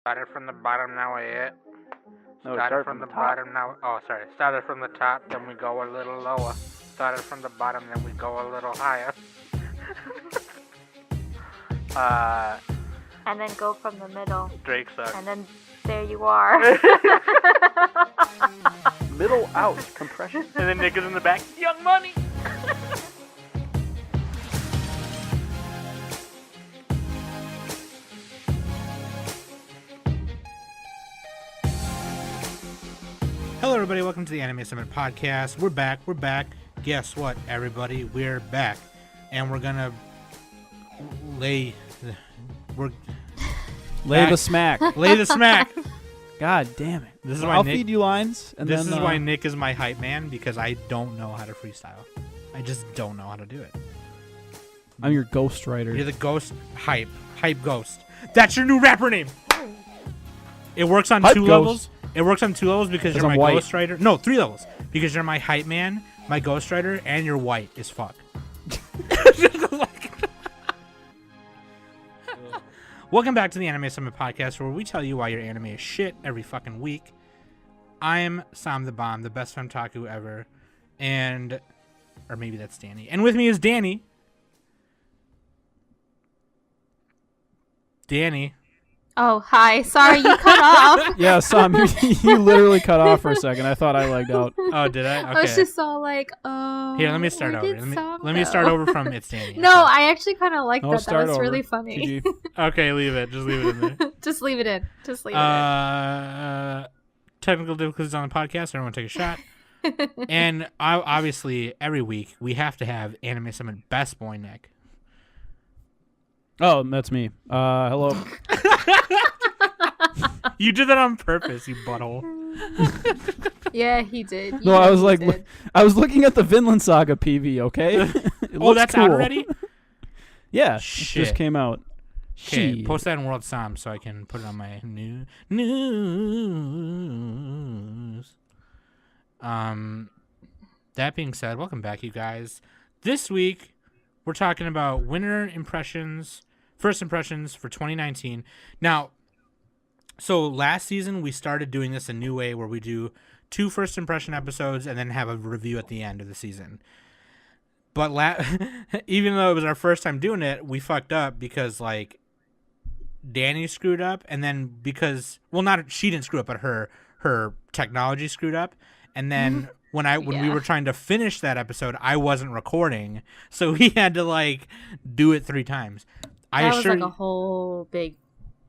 Started from the bottom, now we hit. No, Started from the bottom, now... Oh, sorry. Started from the top, then we go a little lower. Started from the bottom, then we go a little higher. And then go from the middle. Drake sucks. And then there you are. Middle out compression. And then Nick is in the back. Young Money! Hello, everybody. Welcome to the Anime Summit Podcast. We're back. Guess what, everybody? We're back. And we're gonna lay the smack. Lay the smack. God damn it. This is why I'll Nick, feed you lines. And this then, is why Nick is my hype man, because I don't know how to freestyle. I just don't know how to do it. I'm your ghostwriter. You're the ghost hype ghost. That's your new rapper name. It works on Hype two ghost. levels. It works on 2 levels because you're I'm my white. ghostwriter. No, 3 levels. Because you're my hype man, my ghostwriter, and you're white as fuck. Welcome back to the Anime Summit Podcast, where we tell you why your anime is shit every fucking week. I'm Sam the Bomb, the best femtaku ever. Or maybe that's Danny. And with me is Danny. Danny. Oh, hi. Sorry, you cut off. Yeah, Sam, you literally cut off for a second. I thought I lagged out. Oh, did I? Okay. I was just all like, oh. Here, let me start over. Let me start over from It's Danny. No, I actually kind of like No, that. That start was over. really funny. GG. Okay, leave it. Just leave it in there. Just leave it in. Technical difficulties on the podcast. Everyone take a shot. And obviously, every week, we have to have Anime Summit Best Boy Nick. Oh, that's me. Hello. You did that on purpose, you butthole. Yeah, he did. No, I was like, I was looking at the Vinland Saga PV, okay? Oh, that's cool. out already? Yeah, Shit. it just came out. Okay, Shit. post that in World Sam so I can put it on my news. That being said, welcome back, you guys. This week, we're talking about first impressions for 2019. Now, so last season, we started doing this a new way where we do 2 first impression episodes and then have a review at the end of the season. But even though it was our first time doing it, we fucked up because, like, Danny screwed up, and then because, well, she didn't screw up, but her technology screwed up, and then when we were trying to finish that episode, I wasn't recording, so we had to, like, do it 3 times. That was like a whole big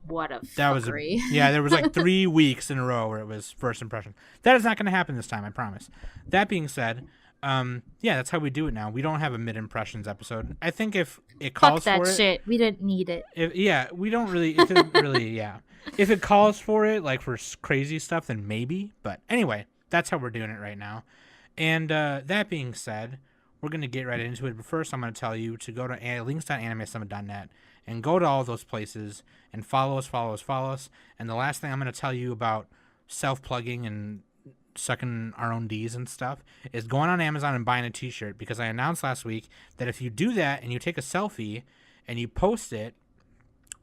what a fuckery. There was like 3 weeks in a row where it was first impression. That is not going to happen this time, I promise. That being said, that's how we do it now. We don't have a mid-impressions episode. I think if it calls for it... Fuck that shit. We didn't need it. We don't really... If it really, yeah. If it calls for it, like for crazy stuff, then maybe. But anyway, that's how we're doing it right now. And that being said, we're going to get right into it. But first, I'm going to tell you to go to links.animesummit.net and go to all those places and follow us. And the last thing I'm going to tell you about self-plugging and sucking our own D's and stuff is going on Amazon and buying a t-shirt, because I announced last week that if you do that and you take a selfie and you post it,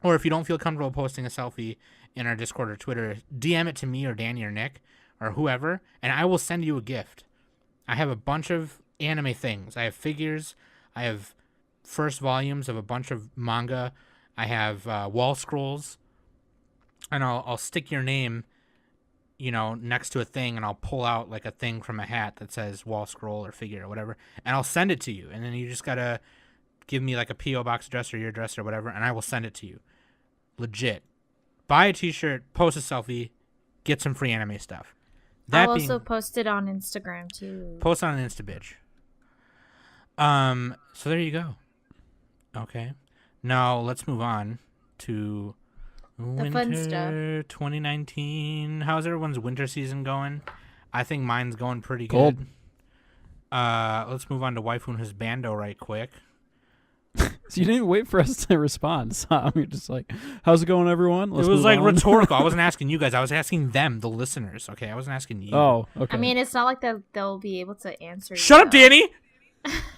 or if you don't feel comfortable posting a selfie in our Discord or Twitter, DM it to me or Danny or Nick or whoever, and I will send you a gift. I have a bunch of anime things. I have figures. I have first volumes of a bunch of manga. I have wall scrolls, and I'll stick your name, next to a thing, and I'll pull out like a thing from a hat that says wall scroll or figure or whatever, and I'll send it to you. And then you just gotta give me like a P.O. box address or your address or whatever, and I will send it to you. Legit. Buy a t-shirt, post a selfie, get some free anime stuff. I'll also post it on Instagram too. Post on Insta, bitch. So there you go. Okay. Now let's move on to the fun stuff. 2019. How's everyone's winter season going? I think mine's going pretty Cold. good. Let's move on to Waifu and Husbando right quick. So you didn't even wait for us to respond. So you're just like, how's it going, everyone? It was like rhetorical. I wasn't asking you guys. I was asking them, the listeners. Okay, I wasn't asking you. Oh, okay. I mean, it's not like they'll be able to answer. Shut up, Danny!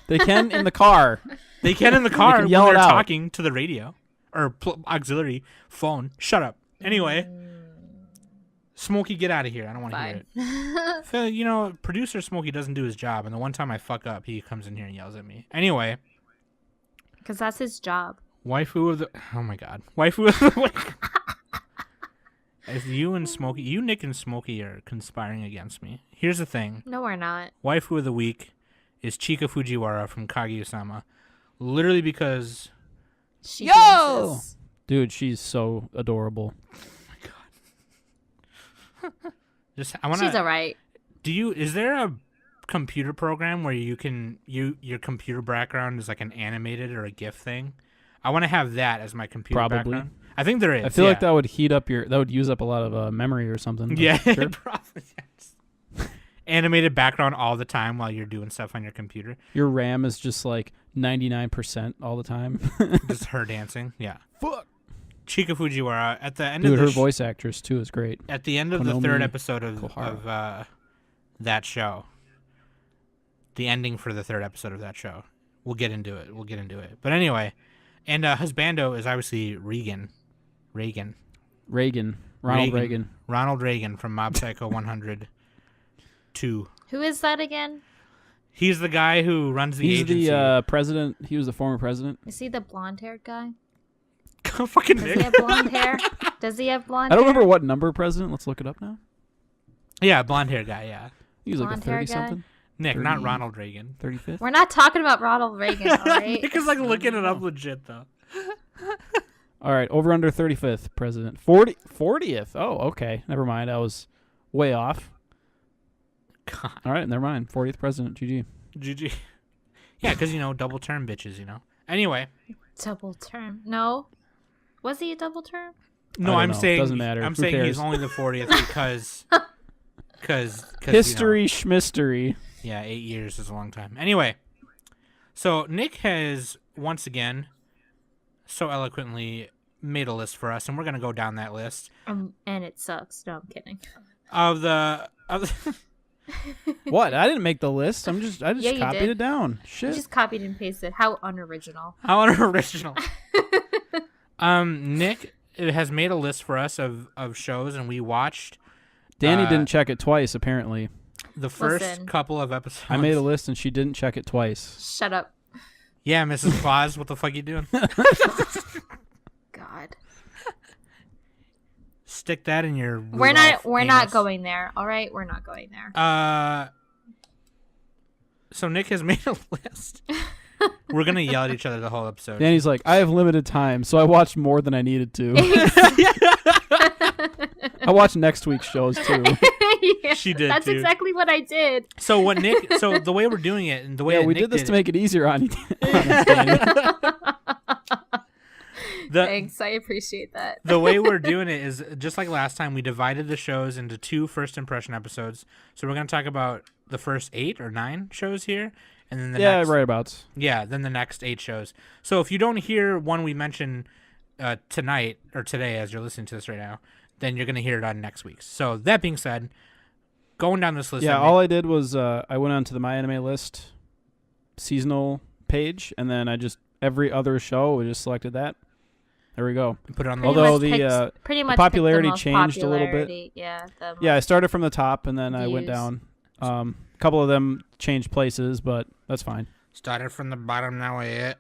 They can in the car. They can in the car when yell they're it out. talking to the radio or auxiliary phone. Shut up. Anyway, Smokey, get out of here. I don't want to hear it. So, you know, producer Smokey doesn't do his job, and the one time I fuck up, he comes in here and yells at me. Anyway. Because that's his job. Waifu of the... Oh, my God. Waifu of the week. As you and Smokey... You, Nick, and Smokey are conspiring against me. Here's the thing. No, we're not. Waifu of the week is Chika Fujiwara from Kaguya Sama. Literally because... Yo! Dude, she's so adorable. She's alright. Is there a computer program where you can your computer background is like an animated or a GIF thing? I want to have that as my computer background. I think there is. I feel like that would use up a lot of memory or something. Yeah, sure. probably. Yes. Animated background all the time while you're doing stuff on your computer. Your RAM is just like 99% all the time. Just her dancing. Yeah. Fuck. Chika Fujiwara at the end Dude, of her voice actress too is great. At the end of the third episode of that show. The ending for the third episode of that show. We'll get into it. But anyway, and Husbando is obviously Reigen. Ronald Reigen from Mob Psycho 102. Who is that again? He's the guy who runs the agency. He's the president. He was the former president. Is he the blonde-haired guy? Fucking Does he have blonde hair? Does he have blonde hair? I don't remember what number president. Let's look it up now. Yeah, blonde hair guy, yeah. He was like a 30-something. Nick, 30, not Ronald Reagan. 35th? We're not talking about Ronald Reagan, all right? Nick is like looking it up legit, though. All right, over under 35th president. 40th. Oh, okay. Never mind. I was way off. God. All right, never mind. 40th president. GG. GG. Yeah, because, double term bitches, Anyway. Double term. No. Was he a double term? No, I'm saying doesn't matter. I'm Who saying cares? he's only the 40th because history schmistery. Yeah, 8 years is a long time. Anyway, so Nick has once again so eloquently made a list for us, and we're gonna go down that list. And it sucks. No, I'm kidding. Of the What? I didn't make the list. I just copied it down. Shit. You just copied and pasted. How unoriginal. How unoriginal. Nick has made a list for us of shows, and we watched. Danny didn't check it twice, apparently. The first couple of episodes. I made a list, and she didn't check it twice. Shut up. Yeah, Mrs. Claus, what the fuck you doing? God. Stick that in your. We're not going there. All right, we're not going there. So Nick has made a list. We're gonna yell at each other the whole episode. Danny's like, I have limited time, so I watched more than I needed to. I watched next week's shows too. Yeah, she did. That's exactly what I did. So what Nick? So the way we're doing it, and the way we Nick did this to make it easier on you. Danny. Thanks, I appreciate that. The way we're doing it is just like last time. We divided the shows into 2 first impression episodes. So we're gonna talk about the first 8 or 9 shows here, and then the next, right abouts. Yeah, then the next 8 shows. So if you don't hear one we mentioned tonight or today as you're listening to this right now, then you're gonna hear it on next week's. So that being said, going down this list. Yeah, all I did was I went onto the My Anime List seasonal page, and then I just every other show I just selected that. There we go. Put it on the Although list. the popularity changed a little bit. Yeah. I started from the top and then I went views. down. A couple of them changed places, but that's fine. Started from the bottom, now we're it.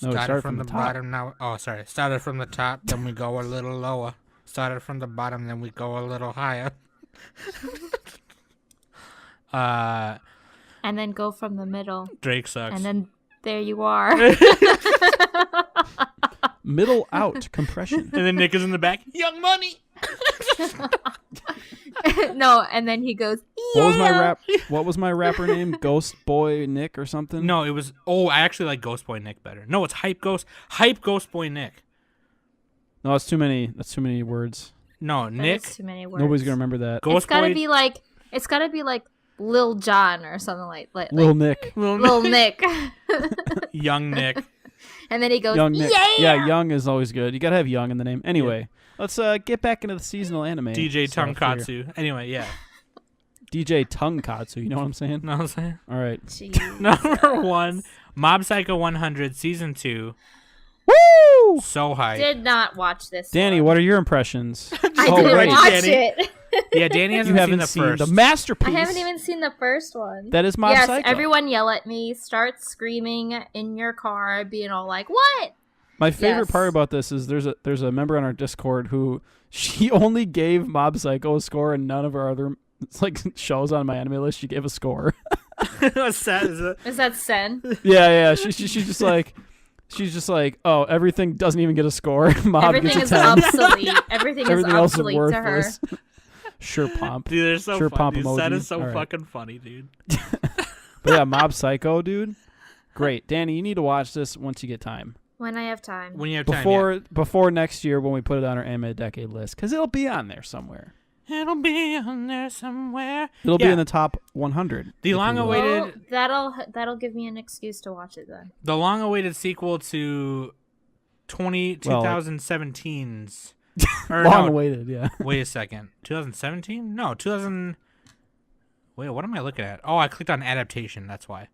No, Started from the bottom, now. Oh, sorry. Started from the top, then we go a little lower. Started from the bottom, then we go a little higher. And then go from the middle. Drake sucks. And then there you are. Middle out compression. And then Nick is in the back. Young Money. No, and then he goes. Yeah! What was my rapper name? Ghost Boy Nick or something? No, it was. Oh, I actually like Ghost Boy Nick better. No, it's Hype Ghost Boy Nick. No, that's too many words. No, Nick. Too many words. Nobody's gonna remember that. Ghost it's gotta Boy... be like Lil John or something like Lil Nick. Lil Nick. Young Nick. And then he goes, Young Nick. Yeah! Yeah, Young is always good. You gotta have Young in the name. Anyway, let's get back into the seasonal anime. DJ Tonkatsu. Anyway, yeah. DJ Tonkatsu. You know what I'm saying? Know what I'm saying? All right. Number 1, Mob Psycho 100 Season 2. Woo! So hype. Did not watch this. Danny, one. what are your impressions? I didn't watch it. Yeah, Danny hasn't You haven't seen the first. the masterpiece. I haven't even seen the first one. That is Mob Yes, Psycho. everyone yell at me, start screaming in your car, being all like, "What?" My favorite Yes. part about this is there's a member on our Discord who she only gave Mob Psycho a score and none of our other shows on my anime list. She gave a score. What's that? Is that Sen? Yeah. She's just like, oh, everything doesn't even get a score. Mob Everything gets is a 10. obsolete. Everything is Everything else is obsolete to her. worthless. Sure, pomp. Dude, they're so Sure, funny. pomp That emoji. is so All right. fucking funny, dude. But yeah, Mob Psycho, dude. Great. Danny, you need to watch this once you get time. When I have time. When you have time. Before next year when we put it on our anime decade list, because it'll be on there somewhere. It'll be on there somewhere. It'll be in the top 100. The long-awaited. Well, that'll give me an excuse to watch it then. The long-awaited sequel to 2017's. Long-awaited, yeah. Wait a second. 2017? No, 2000. Wait, what am I looking at? Oh, I clicked on adaptation. That's why.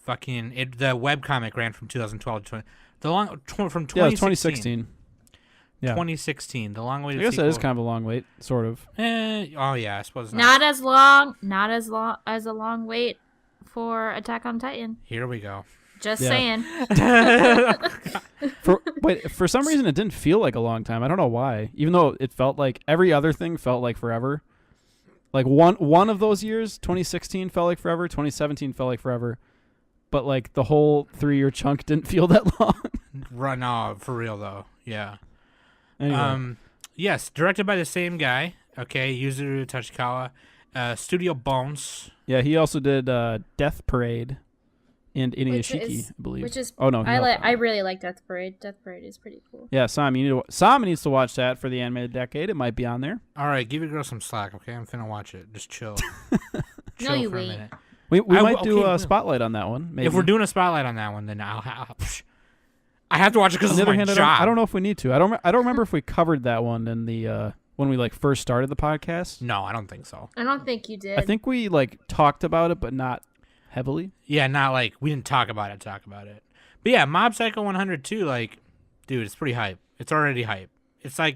Fucking it. The webcomic ran from 2012 to 20. From 2016. Yeah, it was 2016. Yeah. 2016. The long-awaited. I guess sequel. that is kind of a long wait, sort of. Oh yeah, I suppose Not as long as a long wait for Attack on Titan. Here we go. Just Yeah. saying. For some reason, it didn't feel like a long time. I don't know why. Even though it felt like every other thing felt like forever. Like one of those years, 2016 felt like forever. 2017 felt like forever. But like the whole 3-year chunk didn't feel that long. Right, no, for real though. Yeah. Anyway. Yes, directed by the same guy. Okay, Yuzuru Tachikawa. Studio Bones. Yeah, he also did Death Parade and Which Inuyashiki, is- I believe. Which is oh no, he helped out. I really like Death Parade. Death Parade is pretty cool. Yeah, Sam needs to watch that for the animated decade. It might be on there. All right, give your girl some slack, okay? I'm finna watch it. Just chill. No, you for a wait. minute. We I might will- do okay, a spotlight on that one. Maybe. If we're doing a spotlight on that one, then I have to watch it because on it's the other my hand, job. I don't know if we need to. I don't remember if we covered that one in the when we first started the podcast. No, I don't think so. I don't think you did. I think we talked about it, but not heavily. Yeah, not like we didn't talk about it. But yeah, Mob Psycho 102, dude, it's pretty hype. It's already hype. It's I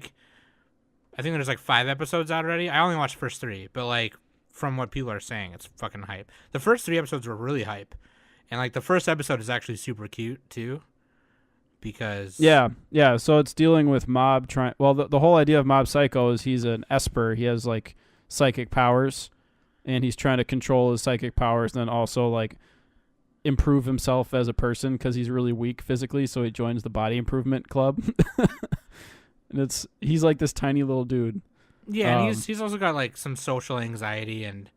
think there's 5 episodes out already. I only watched the first 3, but from what people are saying, it's fucking hype. The first 3 episodes were really hype, and the first episode is actually super cute too, because Yeah. So it's dealing with Mob trying. Well, the whole idea of Mob Psycho is he's an Esper. He has psychic powers, and he's trying to control his psychic powers, and then also improve himself as a person because he's really weak physically. So he joins the body improvement club, and he's this tiny little dude. yeah, and he's also got some social anxiety and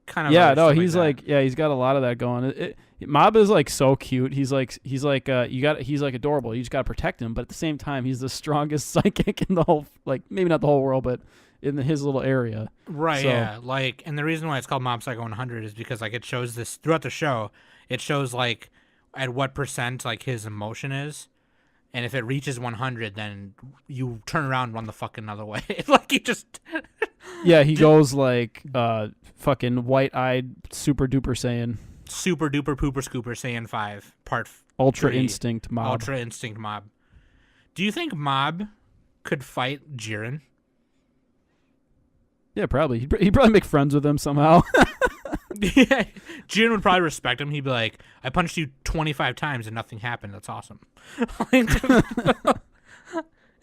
kind of Yeah, other no, stuff he's like that. he's got a lot of that going. Mob is so cute. He's adorable. You just got to protect him, but at the same time, he's the strongest psychic in the whole maybe not the whole world, but in his little area. Right, So- yeah. And the reason why it's called Mob Psycho 100 is because it shows this throughout the show. It shows at what percent his emotion is. And if it reaches 100, then you turn around and run the fucking other way. He just Yeah, he goes fucking white-eyed super duper Saiyan. super duper pooper scooper Saiyan 5 part Ultra 3, Instinct Mob. Ultra Instinct Mob. Do you think Mob could fight Jiren? Yeah, probably. He'd probably make friends with him somehow. Yeah, Jiren would probably respect him. He'd be like, I punched you 25 times and nothing happened. That's awesome.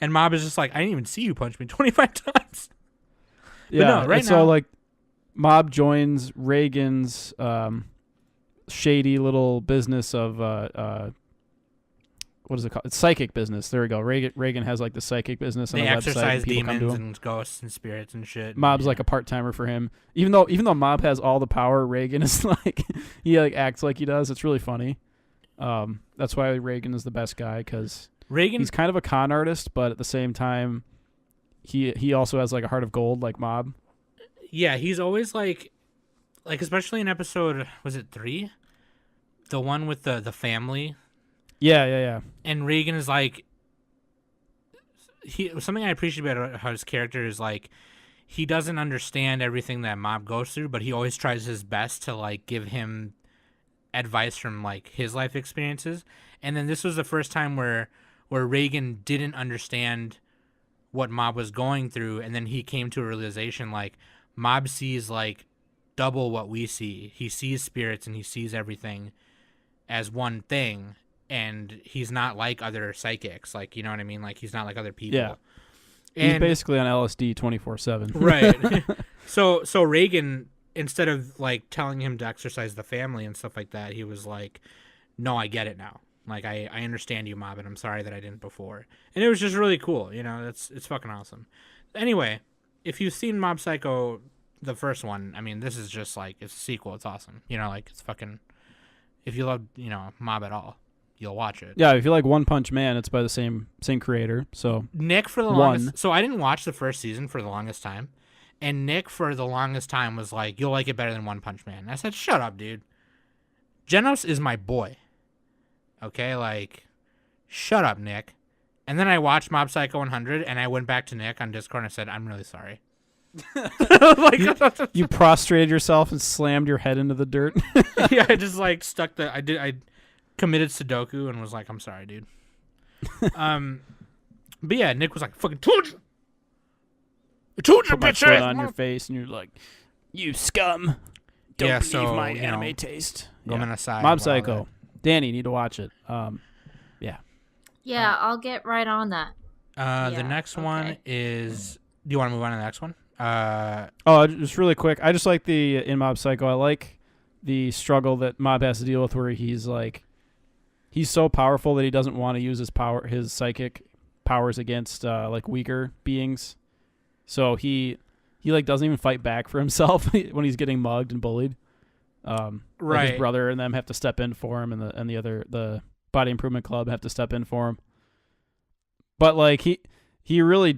And Mob is just I didn't even see you punch me 25 times. Yeah, no, right and so now- Mob joins Reigen's shady little business of what is it called? It's psychic business. There we go. Reigen has the psychic business on They a website. exercise And people come to demons him. and ghosts and spirits and shit. Mob's Yeah. a part timer for him. Even though Mob has all the power, Reigen is he acts like he does. It's really funny. That's why Reigen is the best guy because Reigen. he's kind of a con artist, but at the same time, he also has a heart of gold like Mob. Yeah, he's always especially in episode, was it 3? The one with the family. Yeah. And Reigen is something I appreciate about how his character is he doesn't understand everything that Mob goes through, but he always tries his best to give him advice from his life experiences. And then this was the first time where Reigen didn't understand what Mob was going through, and then he came to a realization like Mob sees like double what we see. He sees spirits and he sees everything as one thing, and he's not like other psychics. Like, you know what I mean? Like, he's not like other people. Yeah. He's basically on LSD 24/7. Right. So Reigen, instead of like telling him to exercise the family and stuff like that, he was like, no, I get it now. Like, I understand you, Mob, and I'm sorry that I didn't before. And it was just really cool, you know. It's fucking awesome. Anyway, if you've seen Mob Psycho, the first one, I mean, this is just like, it's a sequel. It's awesome. You know, like, it's fucking, if you love, you know, Mob at all, you'll watch it. Yeah, if you like One Punch Man, it's by the same creator. So Nick, for the longest, so I didn't watch the first season for the longest time, and Nick for the longest time was like, you'll like it better than One Punch Man. And I said, shut up, dude. Genos is my boy. Okay, like, shut up, Nick. And then I watched Mob Psycho 100, and I went back to Nick on Discord and I said, I'm really sorry. Like, you prostrated yourself and slammed your head into the dirt. Yeah, I just like stuck I committed Sudoku and was like, I'm sorry, dude. But yeah, Nick was like, fucking told you. I told you, Put my bitch foot ass. on your face, and you're like, you scum. Don't believe my anime taste. Going aside. Mob Psycho. Danny, you need to watch it. Yeah, I'll get right on that. The next one is. Do you want to move on to the next one? Just really quick. I just like in Mob Psycho. I like the struggle that Mob has to deal with, where he's so powerful that he doesn't want to use his psychic powers against like weaker beings. So he like doesn't even fight back for himself when he's getting mugged and bullied. Like Right. his brother and them have to step in for him, and the Body Improvement Club have to step in for him. But like he really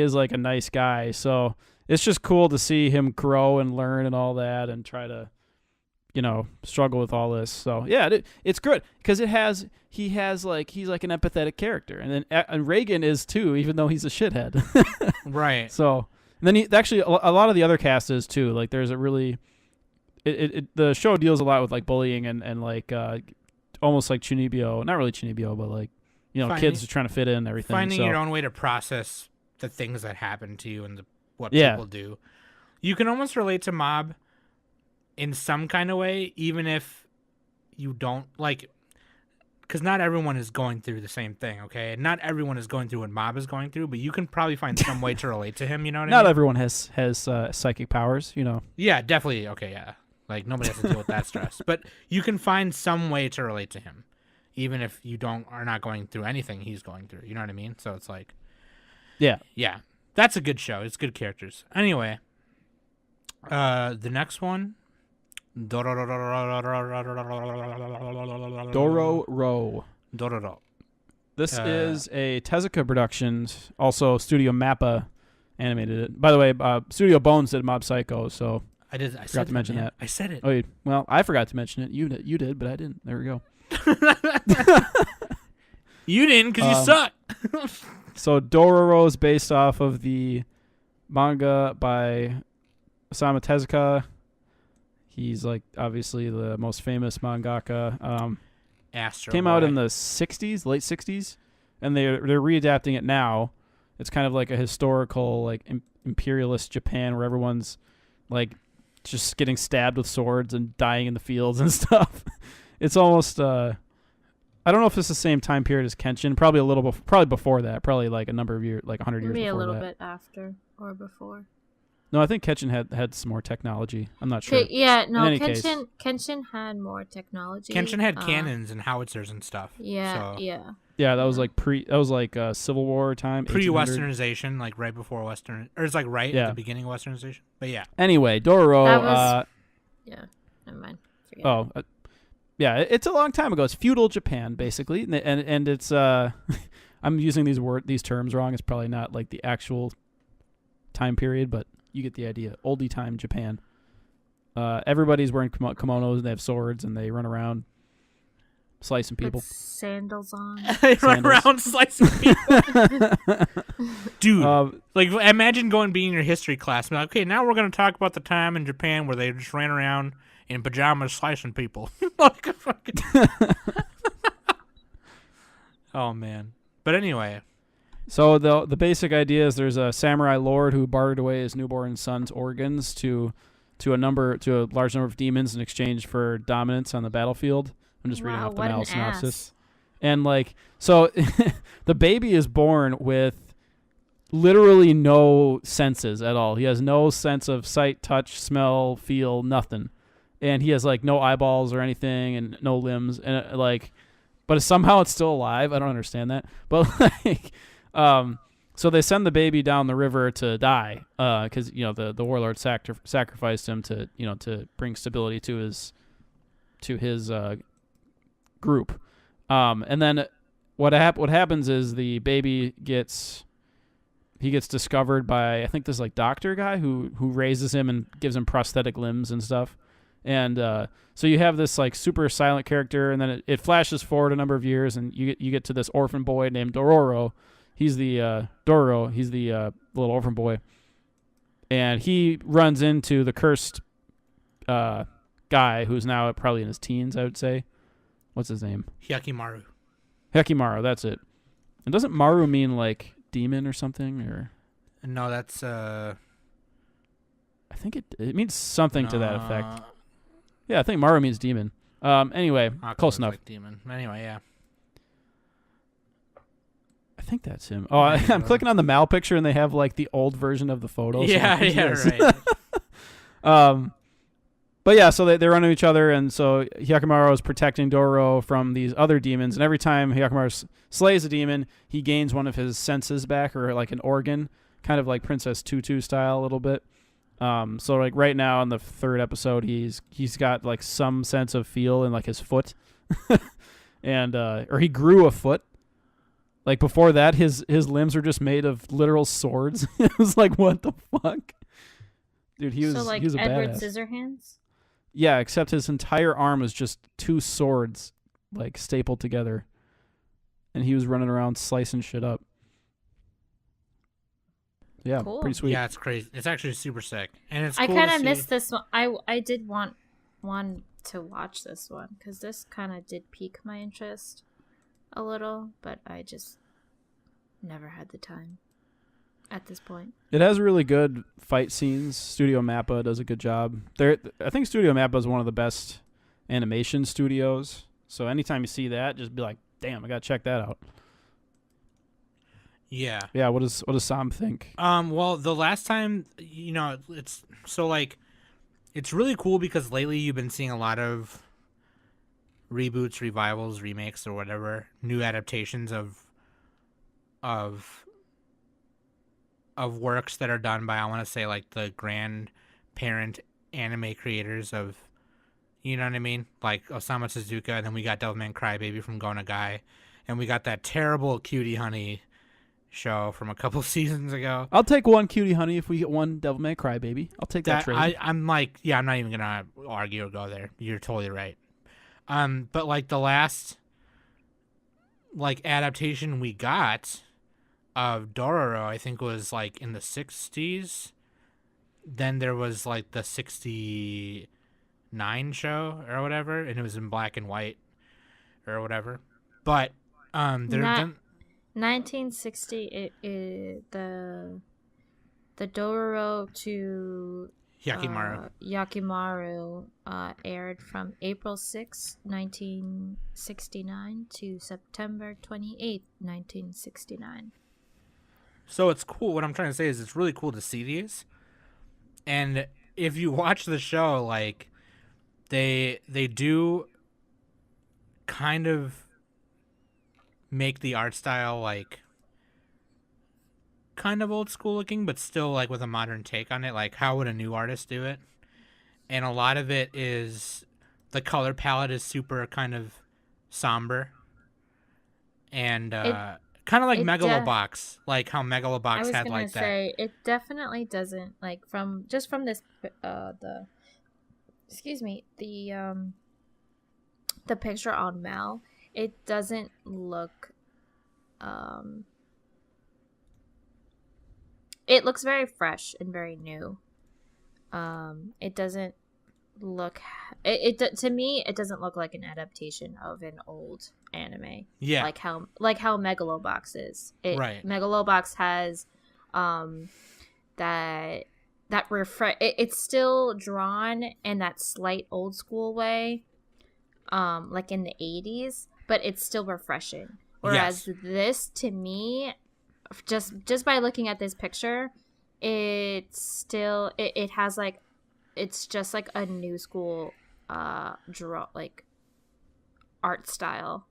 is like a nice guy. So it's just cool to see him grow and learn and all that, and try to, you know, struggle with all this. So yeah, it's good because he's like an empathetic character, and then and Reigen is too, even though he's a shithead. Right. So and then actually a lot of the other cast is too. Like there's a really the show deals a lot with like bullying and like almost like Chunibyo, not really Chunibyo, but like, you know, kids are trying to fit in and everything. Finding your own way to process the things that happen to you and what Yeah. people do. You can almost relate to Mob in some kind of way, even if you don't, like, because not everyone is going through the same thing, okay? Not everyone is going through what Mob is going through, but you can probably find some way to relate to him, you know what I mean? Not everyone has psychic powers, you know. Yeah, definitely. Okay, yeah. Like, nobody has to deal with that stress. But you can find some way to relate to him, even if you are not going through anything he's going through. You know what I mean? So it's like... Yeah. Yeah. That's a good show. It's good characters. Anyway, the next one... Dororo. This is a Tezuka Productions, also Studio Mappa animated it. By the way, Studio Bones did Mob Psycho, so... I forgot to mention that. I said it. Oh, well, I forgot to mention it. You did, but I didn't. There we go. You didn't because you suck. So Dororo is based off of the manga by Osamu Tezuka. He's like obviously the most famous mangaka. Astro came Boy. out in the 60s, late 60s, and they're readapting it now. It's kind of like a historical, like imperialist Japan where everyone's like just getting stabbed with swords and dying in the fields and stuff. It's almost I don't know if it's the same time period as Kenshin. Probably a little probably before that. Probably like a number of years, like 100 years before that. Maybe a little bit after or before. No, I think Kenshin had some more technology. I'm not sure. Yeah, no, Kenshin had more technology. Kenshin had cannons and howitzers and stuff. Yeah, so. yeah. Yeah, that was like Civil War time. Pre-Westernization, like right before Western, or it's like right at the beginning of Westernization. But yeah. Anyway, Dororo. Yeah, never mind. Forget yeah, it's a long time ago. It's feudal Japan, basically, and it's I'm using these terms wrong. It's probably not like the actual time period, but you get the idea. Oldie time Japan. Everybody's wearing kimonos and they have swords and they run around slicing people. With sandals on. They run around slicing people. Dude, like imagine being in your history class and be like, okay, now we're going to talk about the time in Japan where they just ran around in pajamas slicing people. Like a fucking... Oh, man. But anyway, So the basic idea is there's a samurai lord who bartered away his newborn son's organs to a large number of demons in exchange for dominance on the battlefield. I'm just reading Wow, off the what Mal an synopsis. ass. And like so the baby is born with literally no senses at all. He has no sense of sight, touch, smell, feel, nothing. And he has like no eyeballs or anything and no limbs and but somehow it's still alive. I don't understand that. But like so they send the baby down the river to die cuz the warlord sacrificed him to to bring stability to his group. And then what happens is the baby gets discovered by I think this like doctor guy who raises him and gives him prosthetic limbs and stuff. And so you have this like super silent character, and then it flashes forward a number of years, and you get to this orphan boy named Dororo. He's the little orphan boy, and he runs into the cursed guy who's now probably in his teens, I would say. What's his name? Hyakimaru. Hekimaru, that's it. And doesn't Maru mean like demon or something, or No, that's I think it means something to that effect. no. Yeah, I think Maru means demon. Anyway, Aqua close looks enough. like demon. Anyway, yeah. I think that's him. Oh, I'm clicking on the Mal picture, and they have like the old version of the photo. Yeah, so yeah, right. But yeah, so they run into each other, and so Hyakimaru is protecting Dororo from these other demons, and every time Hyakimaru slays a demon, he gains one of his senses back, or like an organ, kind of like Princess Tutu style a little bit. So like right now in the third episode, he's got like some sense of feel in like his foot, and or he grew a foot. Like before that, his limbs were just made of literal swords. It was like, what the fuck, dude? He was a Edward badass. Scissorhands. Yeah, except his entire arm was just two swords like stapled together, and he was running around slicing shit up. Yeah, Cool. pretty sweet. Yeah, it's crazy. It's actually super sick, and it's. I Cool kind to of see. missed this one. I did want to watch this one because this kind of did pique my interest a little, but I just never had the time at this point. It has really good fight scenes. Studio Mappa does a good job. I think Studio Mappa is one of the best animation studios. So anytime you see that, just be like, "Damn, I gotta check that out." Yeah. Yeah. What does Sam think? Well, the last time, it's so like, it's really cool because lately you've been seeing a lot of reboots, revivals, remakes, or whatever, new adaptations of works that are done by, I want to say, like the grandparent anime creators of, you know what I mean? Like Osamu Tezuka, and then we got Devilman Crybaby from Go Nagai, and we got that terrible Cutie Honey show from a couple seasons ago. I'll take one Cutie Honey if we get one Devilman Crybaby. I'll take that trade. I'm like, yeah, I'm not even gonna argue or go there. You're totally right. But like the last like adaptation we got of Dororo, I think was like in the 60s. Then there was like the 69 show or whatever, and it was in black and white or whatever. But they're done. 1960. The Dororo to Hyakimaru. aired from April 6, 1969 to September 28, 1969. So it's cool. What I'm trying to say is it's really cool to see these. And if you watch the show, like they do kind of make the art style like kind of old school looking, but still like with a modern take on it. Like how would a new artist do it? And a lot of it is the color palette is super kind of somber and kind of like Megalobox, like how Megalobox had like that. I was gonna say it definitely doesn't like from this the picture on Mal. It doesn't look. It looks very fresh and very new. It doesn't look. To me, it doesn't look like an adaptation of an old anime. Yeah. Like how Megalobox is. Right. Megalobox has it's still drawn in that slight old school way, like in the 80s, but it's still refreshing. Whereas this, to me, just by looking at this picture, it's still it has like, it's just like a new school like art style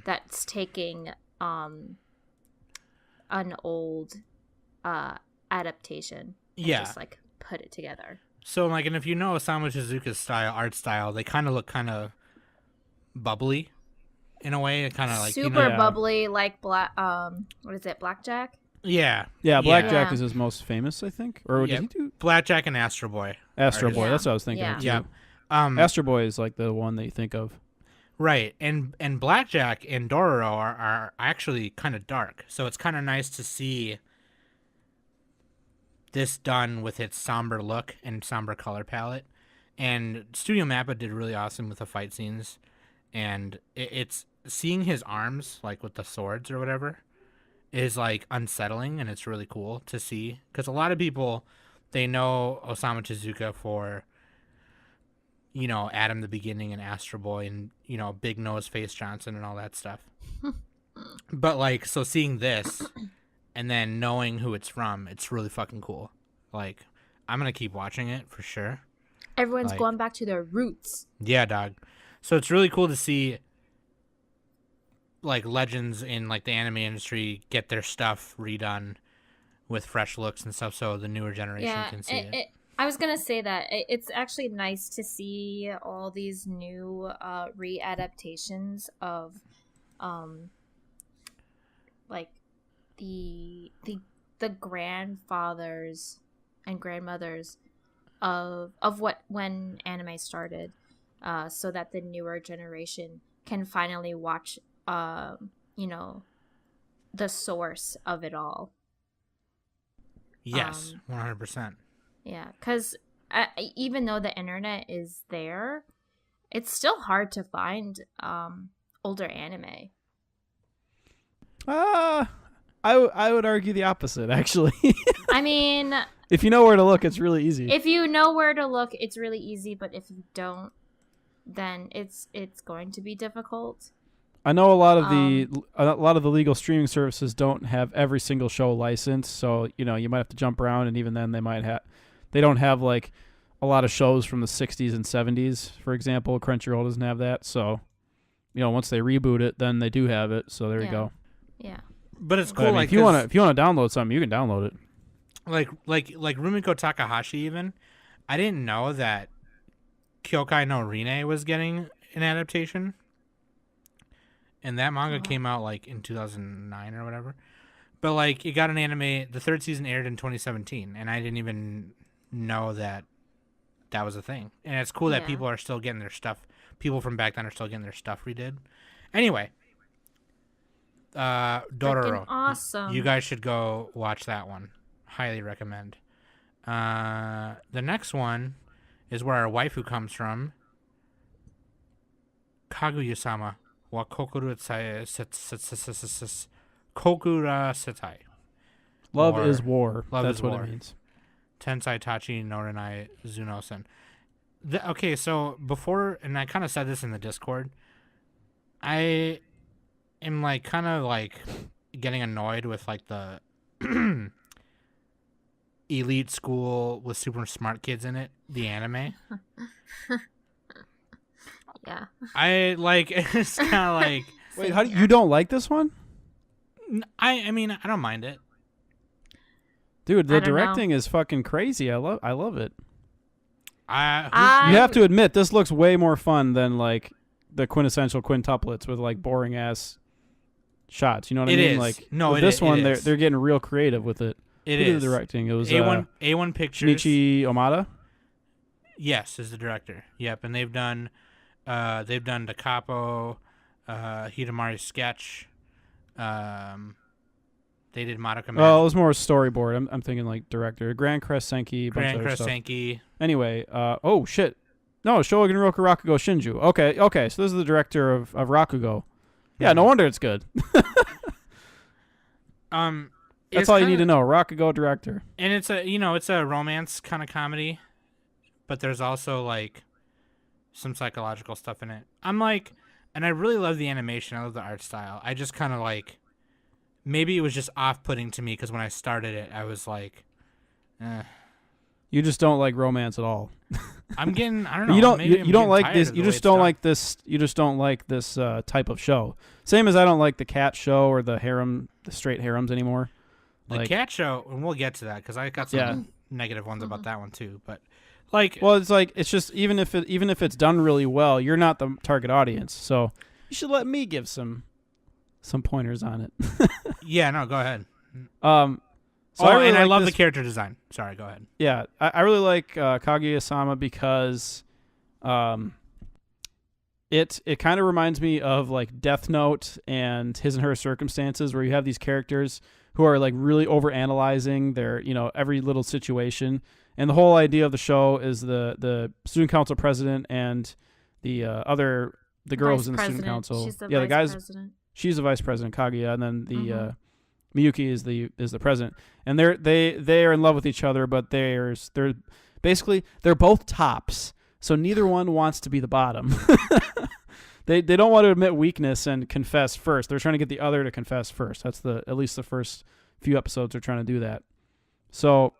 that's taking an old adaptation and just like put it together. So like, and if you know Osamu Tezuka's art style, they kind of look kind of bubbly in a way, kind of like super bubbly, like what is it, Blackjack? Yeah. Blackjack is his most famous, I think. Or did he do Blackjack and Astro Boy? Astro Boy, that's what I was thinking of too. Yeah. Astro Boy is like the one that you think of. Right, and Blackjack and Dororo are actually kind of dark, so it's kind of nice to see this done with its somber look and somber color palette. And Studio Mappa did really awesome with the fight scenes, and it's seeing his arms like with the swords or whatever is like unsettling, and it's really cool to see, because a lot of people, they know Osamu Tezuka for, you know, Adam the Beginning and Astro Boy and, you know, Big Nose Face Johnson and all that stuff. But like, so seeing this and then knowing who it's from, it's really fucking cool. Like, I'm gonna keep watching it for sure. Everyone's going back to their roots. Yeah, dog. So it's really cool to see like legends in like the anime industry get their stuff redone with fresh looks and stuff, so the newer generation can see it. I was gonna say that it's actually nice to see all these new readaptations of like the grandfathers and grandmothers of when anime started, so that the newer generation can finally watch you know, the source of it all. Yes, 100%. Yeah, because even though the internet is there, it's still hard to find older anime. I would argue the opposite, actually. I mean, if you know where to look, it's really easy. If you know where to look, it's really easy. But if you don't, then it's going to be difficult. I know a lot of the legal streaming services don't have every single show licensed, so you know you might have to jump around, and even then they don't have like a lot of shows from the 60s and 70s, for example. Crunchyroll doesn't have that, so you know once they reboot it, then they do have it. So there you go. Yeah. But it's cool. I mean, like if you want to download something, you can download it. Like Rumiko Takahashi. Even I didn't know that Kyokai no Rine was getting an adaptation. And that manga came out like in 2009 or whatever. But like it got an anime, the third season aired in 2017, and I didn't even know that was a thing. And it's cool that people are still getting their stuff, people from back then are still getting their stuff redid. Anyway, Dororo. Freaking awesome. You guys should go watch that one. Highly recommend. The next one is where our waifu comes from. Kaguya Sama. Kokura Setai. Love is war. That's what war. it means. Tensai Tachi Norenai Zunosen. Okay, so before, and I kind of said this in the Discord, I am like kind of like getting annoyed with like the elite school with super smart kids in it, the anime. Yeah. I like, it's kind of like. Wait, you don't like this one? I mean, I don't mind it. Dude, the directing is fucking crazy. I love it. You I have to admit, this looks way more fun than like the quintessential quintuplets with like boring ass shots. You know what I mean? Is. Like no, with this one, they're getting real creative with it. It Who is. did the directing? It was A1 Pictures. Shinichi Omada. Yes, is the director. Yep, and they've done Da Capo, Hidamari's Sketch. They did Madoka Magic. Oh, it was more storyboard. I'm thinking like director. Grand Crest Senki. Grand Crest Senki. Anyway, oh shit. No, Shogun Roku Rakugo Shinju. Okay. So this is the director of Rakugo. Yeah, no wonder it's good. That's all you need to know. Rakugo director. And it's a romance kind of comedy, but there's also like some psychological stuff in it. And I really love the animation. I love the art style. I just kind of like, maybe it was just off-putting to me because when I started it, I was like, You just don't like romance at all. I don't know. You don't like this. You just don't like this. You just don't like this type of show. Same as I don't like the cat show or the straight harems anymore. The cat show, and we'll get to that because I got some negative ones about that one too. But it's just even if it's done really well, you're not the target audience. So you should let me give some pointers on it. Yeah, no, go ahead. I love the character design. Sorry, go ahead. Yeah, I really like Kaguya Sama because it kind of reminds me of like Death Note and His and Her Circumstances, where you have these characters who are like really overanalyzing their every little situation. And the whole idea of the show is the student council president and the girl who's in the student council. She's the the vice president. She's the vice president, Kaguya, and then the Miyuki is the president. And they are in love with each other, but they're both tops, so neither one wants to be the bottom. They don't want to admit weakness and confess first. They're trying to get the other to confess first. That's at least the first few episodes are trying to do that. So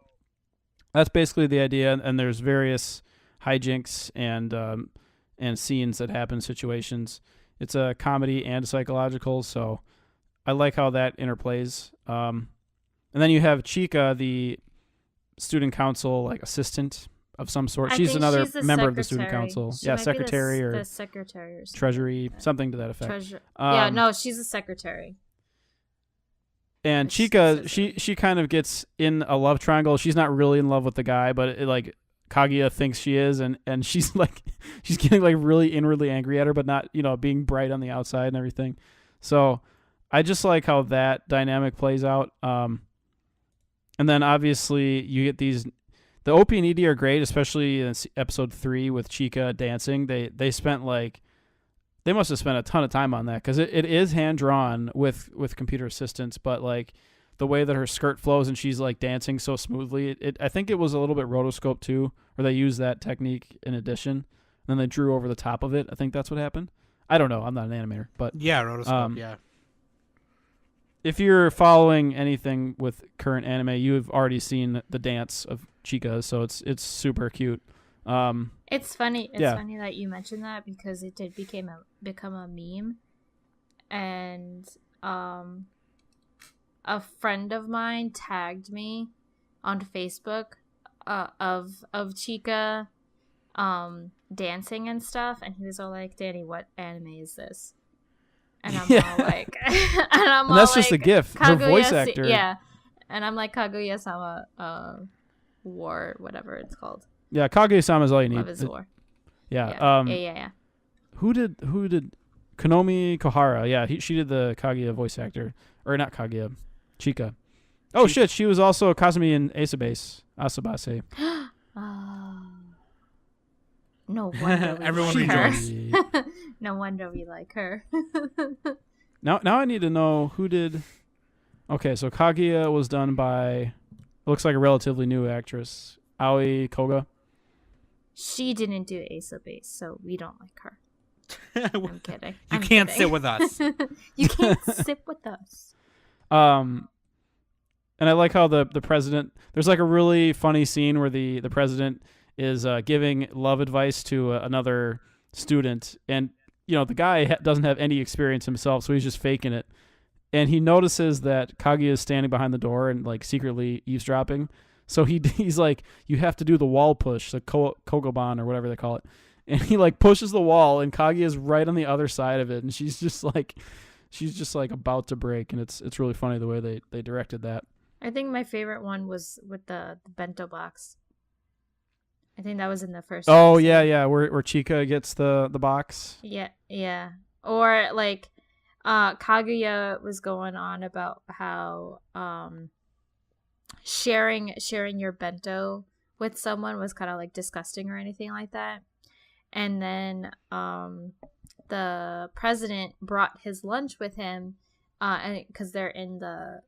that's basically the idea. And there's various hijinks and scenes that happen, situations. It's a comedy and a psychological, so I like how that interplays. And then you have Chika, the student council like assistant of some sort. She's another member of the student council. Secretary or the secretary or treasury, something to that effect. She's a secretary. And Chika, she kind of gets in a love triangle. She's not really in love with the guy, but Kaguya thinks she is, and she's she's getting like really inwardly angry at her, but not being bright on the outside and everything. So I just like how that dynamic plays out. And then obviously you get these. The OP and ED are great, especially in episode 3 with Chika dancing. They must have spent a ton of time on that because it is hand drawn with computer assistance, but like the way that her skirt flows and she's like dancing so smoothly, I think it was a little bit rotoscope too, or they used that technique in addition, and then they drew over the top of it. I think that's what happened. I don't know. I'm not an animator, but yeah, rotoscope. Yeah. If you're following anything with current anime, you've already seen the dance of Chika, so it's super cute. It's funny. It's funny that you mentioned that because it did become a meme, and a friend of mine tagged me on Facebook of Chika dancing and stuff, and he was all like, "Danny, what anime is this?" And I'm all like, and that's just a gift. Her voice actor, and I'm like, Kaguya Sama, War, whatever it's called. Yeah, Kaguya Sama is all you need. Love is War. Yeah. Who did Konomi Kohara? Yeah, she did the Kaguya voice actor, or not Kaguya, Chika. Oh shit, she was also Kazumi in Asabase. No wonder everyone rejoices. No wonder we like her. Now I need to know who did. Okay, so Kaguya was done by, looks like a relatively new actress, Aoi Koga. She didn't do Ace of Base, so we don't like her. I'm kidding. You can't sit with us. You can't sit with us. And I like how the president. There's like a really funny scene where the president is giving love advice to another student, and the guy doesn't have any experience himself, so he's just faking it. And he notices that Kaguya is standing behind the door and like secretly eavesdropping. So he's like, you have to do the wall push, the Kogoban or whatever they call it. And he like pushes the wall, and Kaguya is right on the other side of it, and she's just like about to break, and it's really funny the way they directed that. I think my favorite one was with the bento box. I think that was in the first episode. Yeah, where Chika gets the box. Yeah. Or like Kaguya was going on about how sharing your bento with someone was kind of like disgusting or anything like that. and then the president brought his lunch with him, and because they're in the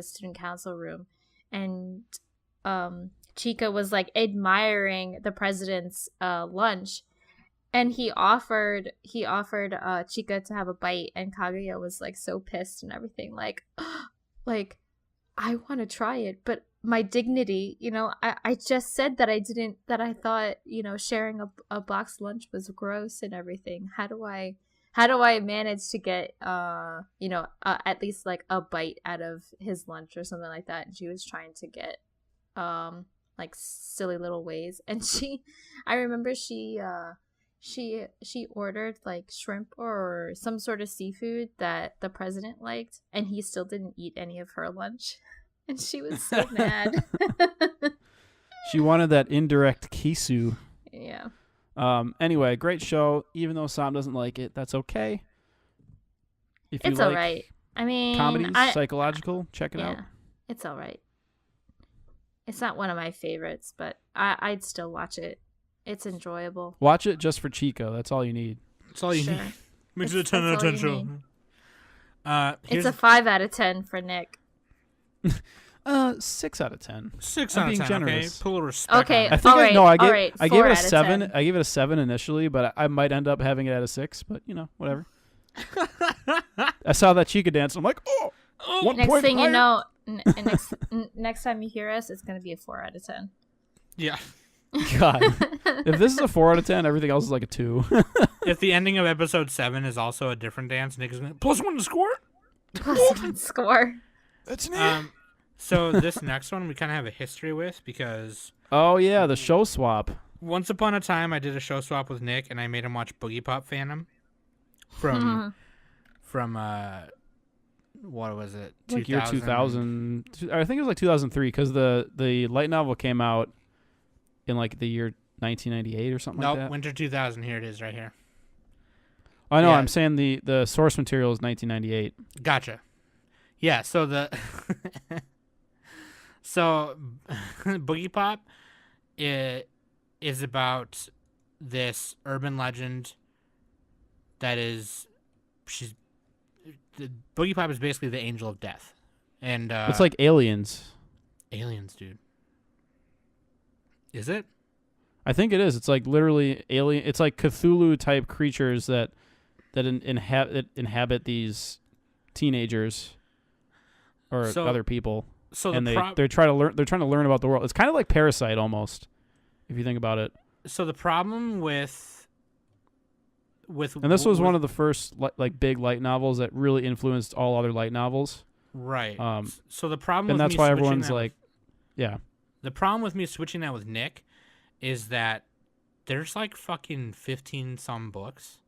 student council room, and Chika was like admiring the president's lunch, and he offered Chika to have a bite, and Kaguya was like so pissed and everything, like like I want to try it, but my dignity, I just said that I thought, sharing a box lunch was gross and everything. How do I manage to get, at least like a bite out of his lunch or something like that? And she was trying to get, like silly little ways. And I remember she ordered like shrimp or some sort of seafood that the president liked, and he still didn't eat any of her lunch. And she was so mad. She wanted that indirect kisu. Yeah. Anyway, great show. Even though Sam doesn't like it, that's okay. If you It's like alright. I mean, comedies, psychological, check it out. It's alright. It's not one of my favorites, but I'd still watch it. It's enjoyable. Watch it just for Chico. That's all you need. That's all you need. Makes it a 10 out of 10 show. It's a 5 out of 10 for Nick. 6 out of 10. 6 I'm out of being 10. generous. Okay, put a little respect. Okay, on I it. think I gave 4 it a out of 7. 10. I gave it a 7 initially, but I might end up having it at a 6. But whatever. I saw that Chica dance, and I'm like, oh, 1 Next point thing you higher. know, next time you hear us, it's gonna be a 4 out of 10. Yeah. God, if this is a 4 out of 10, everything else is like a 2. If the ending of episode 7 is also a different dance, Nick is going to +1 to score. +1 score. That's neat. So this next one we kind of have a history with because Oh yeah, the show swap. once upon a time I did a show swap with Nick and I made him watch Boogiepop Phantom from what was it? Like year 2000. I think it was like 2003 because the light novel came out in like the year 1998 or something Nope, like that. winter 2000. Here it is, right here. I know. Yeah. I'm saying the source material is 1998. Gotcha. Yeah. So so Boogiepop is about this urban legend that is Boogiepop is basically the angel of death, and It's like Aliens. aliens, dude. Is it? I think it is. It's like literally alien. It's like Cthulhu type creatures that inhabit these teenagers or So- other people, So and the they're trying to learn. They're trying to learn about the world. It's kind of like Parasite almost, if you think about it. so the problem with And this was one of the first like big light novels that really influenced all other light novels. right. Um, So the problem and with that's me why switching everyone's that like, yeah. the problem with me switching that with Nick is that there's like fucking 15 some books.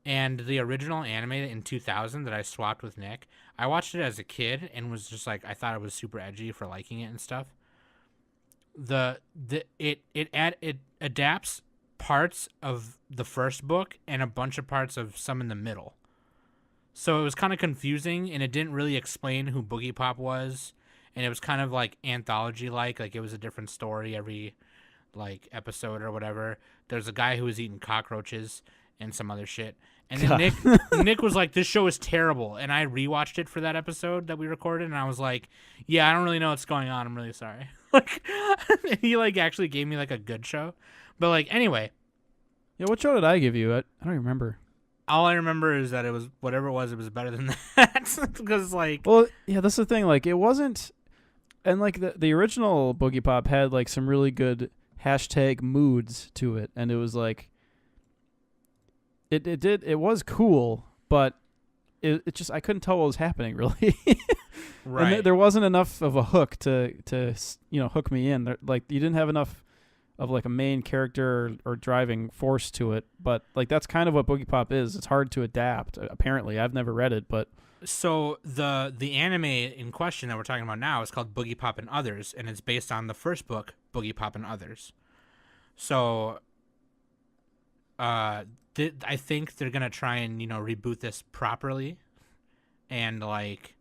And the original anime in 2000 that I swapped with Nick, I watched it as a kid and was just like, I thought it was super edgy for liking it and stuff. It adapts parts of the first book and a bunch of parts of some in the middle. So it was kind of confusing, and it didn't really explain who Boogiepop was, and it was kind of like anthology like it was a different story every like episode or whatever. There's a guy who was eating cockroaches and some other shit. And then Nick was like, this show is terrible. And I rewatched it for that episode that we recorded, and I was like, yeah, I don't really know what's going on. I'm really sorry. Like, he like actually gave me like a good show. But like, anyway. Yeah, what show did I give you? I don't remember. All I remember is that it was whatever it was better than that. Because like, Well, yeah, that's the thing. Like, it wasn't, and like the original Boogiepop had like some really good hashtag moods to it, and it was like, it was cool, but it just I couldn't tell what was happening really. right. And there wasn't enough of a hook to hook me in. Like, you didn't have enough of like a main character or driving force to it. But like, that's kind of what Boogiepop is. It's hard to adapt. Apparently, I've never read it, but So the anime in question that we're talking about now is called Boogiepop and Others, and it's based on the first book, Boogiepop and Others. So I think they're gonna try and reboot this properly, and like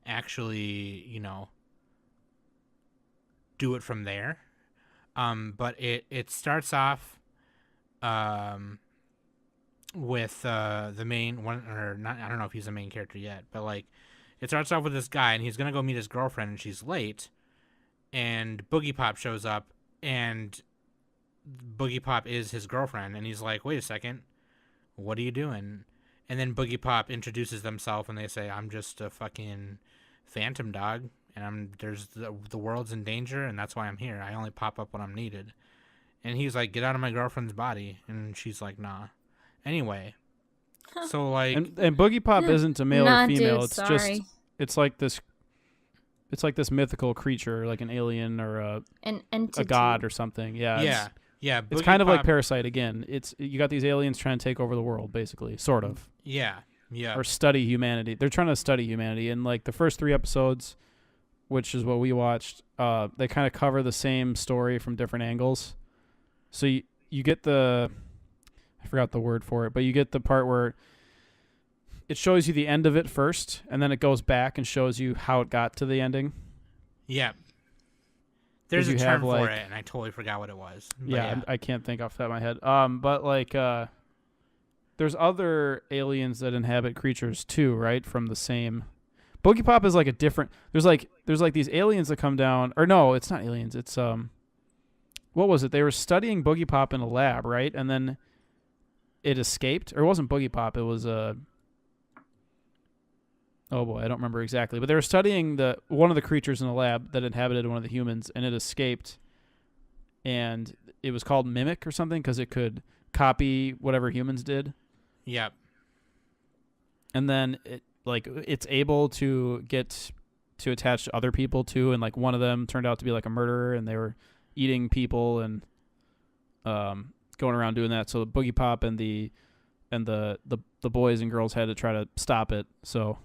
actually do it from there. But it starts off with the main one, or not, I don't know if he's the main character yet, but like it starts off with this guy and he's gonna go meet his girlfriend and she's late, and Boogiepop shows up, and Boogiepop is his girlfriend, and he's like, wait a second, what are you doing? And then Boogiepop introduces themselves and they say, I'm just a fucking phantom dog, and the world's in danger, and that's why I'm here. I only pop up when I'm needed. And he's like, get out of my girlfriend's body, and she's like, nah. Anyway, so like, and Boogiepop isn't a male Nah, or female. dude, It's sorry. just it's like this mythical creature, like an alien or An entity. a god or something. Yeah. yeah, It's kind of like Boogiepop- Parasite again. You got these aliens trying to take over the world, basically, sort of, yeah, or study humanity. They're trying to study humanity, and like the first 3 episodes, which is what we watched, they kind of cover the same story from different angles. So you get I forgot the word for it, but you get the part where it shows you the end of it first, and then it goes back and shows you how it got to the ending. yeah. There's a you term have, for like- it, and I totally forgot what it was. But Yeah, I can't think off the top of my head. But like, there's other aliens that inhabit creatures too, right? From the same. Boogiepop is like a different. There's like these aliens that come down, or no, it's not aliens. It's what was it? They were studying Boogiepop in a lab, right? And then it escaped, or it wasn't Boogiepop. It was oh boy, I don't remember exactly. But they were studying one of the creatures in the lab that inhabited one of the humans, and it escaped. And it was called Mimic or something because it could copy whatever humans did. Yep. And then it's able to get to attach to other people too, and like one of them turned out to be like a murderer, and they were eating people and going around doing that. So Boogiepop and the boys and girls had to try to stop it. So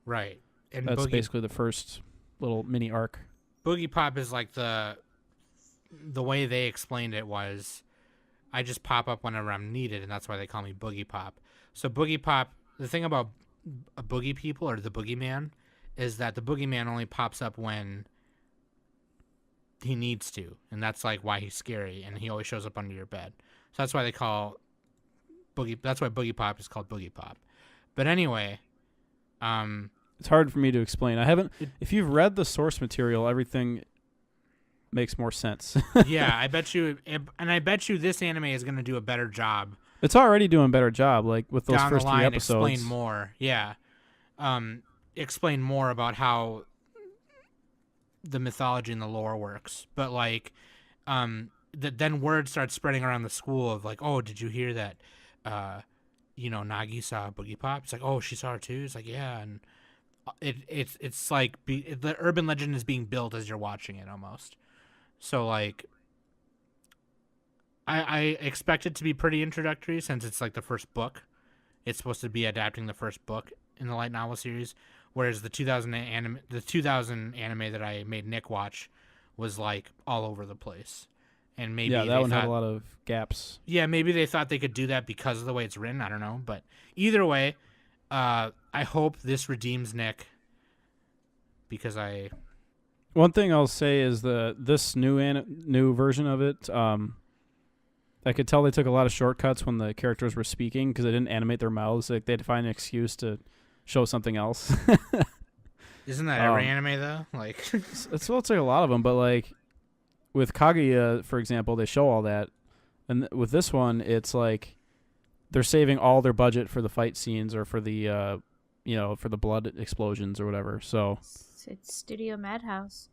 Right. And that's basically the first little mini arc. Boogiepop is like the way they explained it was, I just pop up whenever I'm needed, and that's why they call me Boogiepop. So Boogiepop, the thing about a boogie people or the boogeyman is that the boogeyman only pops up when he needs to, and that's like why he's scary, and he always shows up under your bed. So that's why they call that's why Boogiepop is called Boogiepop. But anyway, it's hard for me to explain. If you've read the source material, everything makes more sense. yeah, I bet you this anime is going to do a better job. It's already doing a better job, like with those down first the line, 3 episodes. Explain more. Yeah. Explain more about how the mythology and the lore works. But like, then word starts spreading around the school of like, oh, did you hear that? Nagi saw Boogiepop. It's like, oh, she saw her too. It's like, yeah, and it's like the urban legend is being built as you're watching it almost. So like, I expect it to be pretty introductory since it's like the first book. It's supposed to be adapting the first book in the light novel series, whereas the 2000 anime that I made Nick watch was like all over the place. And maybe that one had a lot of gaps. Yeah, maybe they thought they could do that because of the way it's written. I don't know, but either way, I hope this redeems Nick because One thing I'll say is this new version of it. I could tell they took a lot of shortcuts when the characters were speaking because they didn't animate their mouths. Like they had to find an excuse to show something else. Isn't that every anime though? Like, it's like a lot of them, but like with Kaguya, for example, they show all that, and with this one, it's like they're saving all their budget for the fight scenes or for the for the blood explosions or whatever. So It's Studio Madhouse.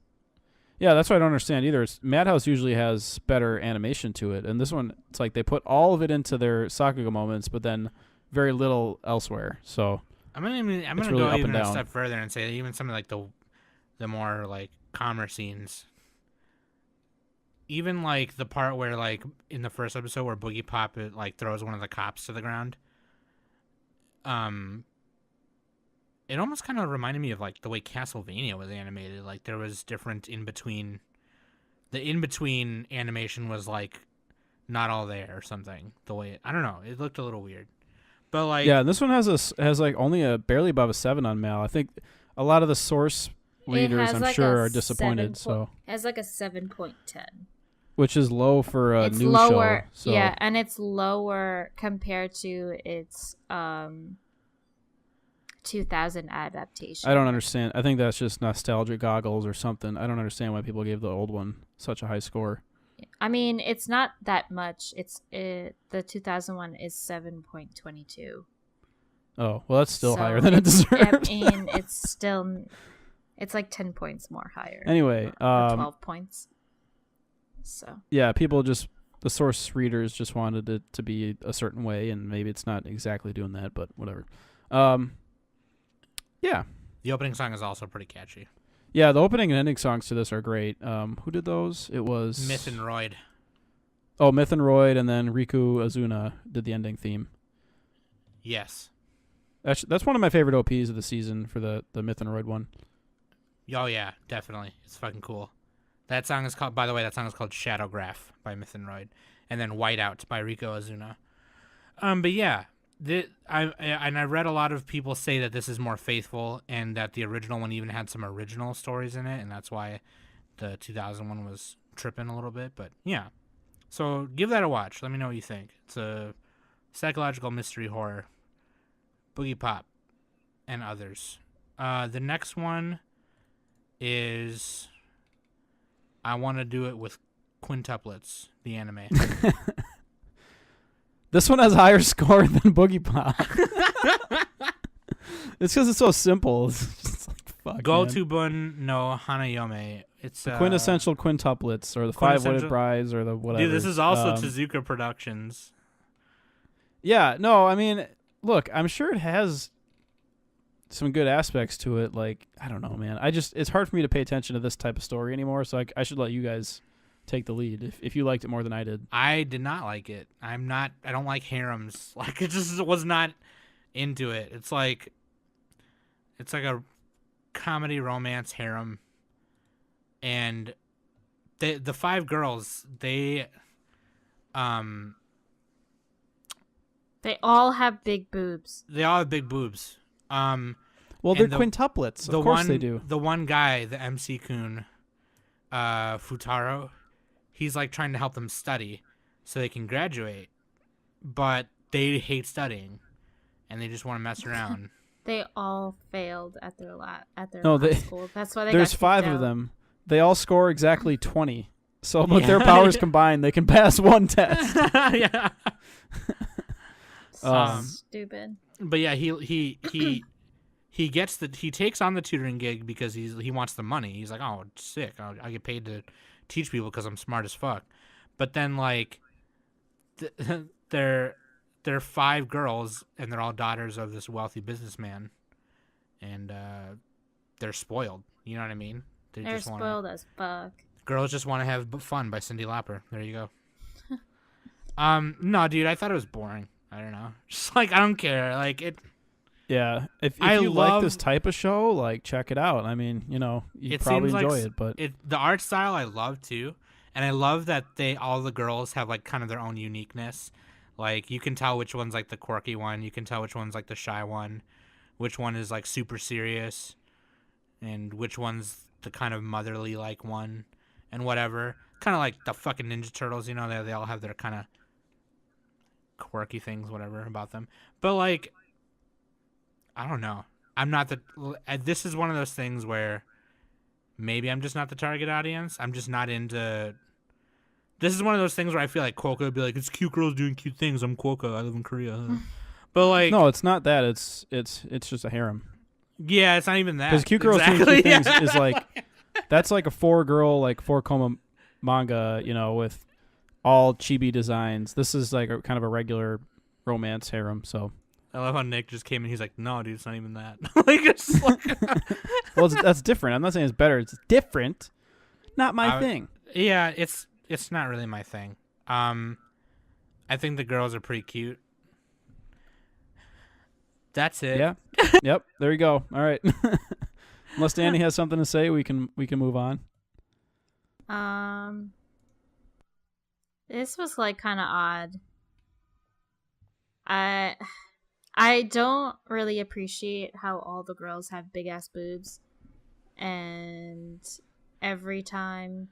yeah, that's what I don't understand either. Madhouse usually has better animation to it, and this one, it's like they put all of it into their Sakuga moments, but then very little elsewhere. So I'm gonna really go up even and a down. step further and say even some of like the more like calmer scenes, even like the part where like in the first episode where Boogiepop like throws one of the cops to the ground, it almost kind of reminded me of like the way Castlevania was animated. Like there was different in between. The in between animation was like not all there or something. The way I don't know, it looked a little weird. But like yeah, this one has like only a barely above a 7 on Mal. I think a lot of the source readers, I'm sure, are disappointed. So it has like a 7.10. which is low for a it's new lower, show. So. yeah, and it's lower compared to its 2000 adaptation. I don't understand. I think that's just nostalgia goggles or something. I don't understand why people gave the old one such a high score. I mean, it's not that much. The 2001 is 7.22. Oh, well, that's still So higher than it deserves. I mean, it's like 10 points more higher. Anyway, or 12 points. So yeah, the source readers just wanted it to be a certain way, and maybe it's not exactly doing that, but whatever. Yeah. The opening song is also pretty catchy. Yeah, the opening and ending songs to this are great. Who did those? It was Myth and Royd. Oh, Myth and Royd, and then Riku Azuna did the ending theme. Yes. That's one of my favorite OPs of the season for the Myth and Royd one. Oh yeah, definitely. It's fucking cool. That song is called, by the way, Shadowgraph by Myth and Royd, and then Whiteout by Riku Azuna. But yeah, I read a lot of people say that this is more faithful, and that the original one even had some original stories in it, and that's why the 2001 was tripping a little bit. But yeah, so give that a watch. Let me know what you think. It's a psychological mystery horror. Boogiepop and Others. The next one is I Want to Do It with Quintuplets, the anime. This one has a higher score than Boogiepop. It's because it's so simple. It's just like, fuck, Go man. to Bun no Hanayome. It's The Quintessential Quintuplets, or the Five-Witted Brides, or the whatever. Dude, this is also Tezuka Productions. Yeah, no, I mean, look, I'm sure it has some good aspects to it. Like, I don't know, man. It's hard for me to pay attention to this type of story anymore, so I should let you guys take the lead if you liked it more than I did. I did not like it. I don't like harems. Like, it just was not into it. It's like a comedy romance harem, and the five girls, they all have big boobs. They all have big boobs. Well, they're quintuplets. Of course they do. The one guy, the MC-kun, Futaro, he's like trying to help them study so they can graduate, but they hate studying, and they just want to mess around. They all failed at their school. That's why there's got 5 out. of them. They all score exactly 20. So with their powers combined, they can pass one test. Yeah. Stupid. But yeah, he takes on the tutoring gig because he wants the money. He's like, oh, sick. I get paid to teach people because I'm smart as fuck. But then like, they're 5 girls, and they're all daughters of this wealthy businessman, and they're spoiled. You know what I mean? They're spoiled as fuck. Girls Just Want to Have Fun by Cyndi Lauper. There you go. No, dude, I thought it was boring. I don't know. Just like, I don't care. Like it. Yeah, if you like this type of show, like, check it out. I mean, you probably enjoy it. But the art style I love too, and I love that all the girls have like kind of their own uniqueness. Like, you can tell which one's like the quirky one. You can tell which one's like the shy one, which one is like super serious, and which one's the kind of motherly like one, and whatever. Kind of like the fucking Ninja Turtles, they all have their kind of quirky things, whatever about them. But like, I don't know. This is one of those things where maybe I'm just not the target audience. I'm just not into. This is one of those things where I feel like Quokka would be like, it's cute girls doing cute things. I'm Quokka. I live in Korea. But like, no, it's not that. It's just a harem. Yeah, it's not even that. Because cute girls doing cute things is like, that's like a 4-girl, like 4-coma manga, with all chibi designs. This is like a kind of a regular romance harem. So I love how Nick just came in. He's like, no, dude, it's not even that. Like, it's like well, that's different. I'm not saying it's better. It's different. Not my thing. Yeah, it's not really my thing. I think the girls are pretty cute. That's it. Yeah. Yep. There you go. All right. Unless Danny has something to say, we can move on. This was like kind of odd. I don't really appreciate how all the girls have big ass boobs, and every time,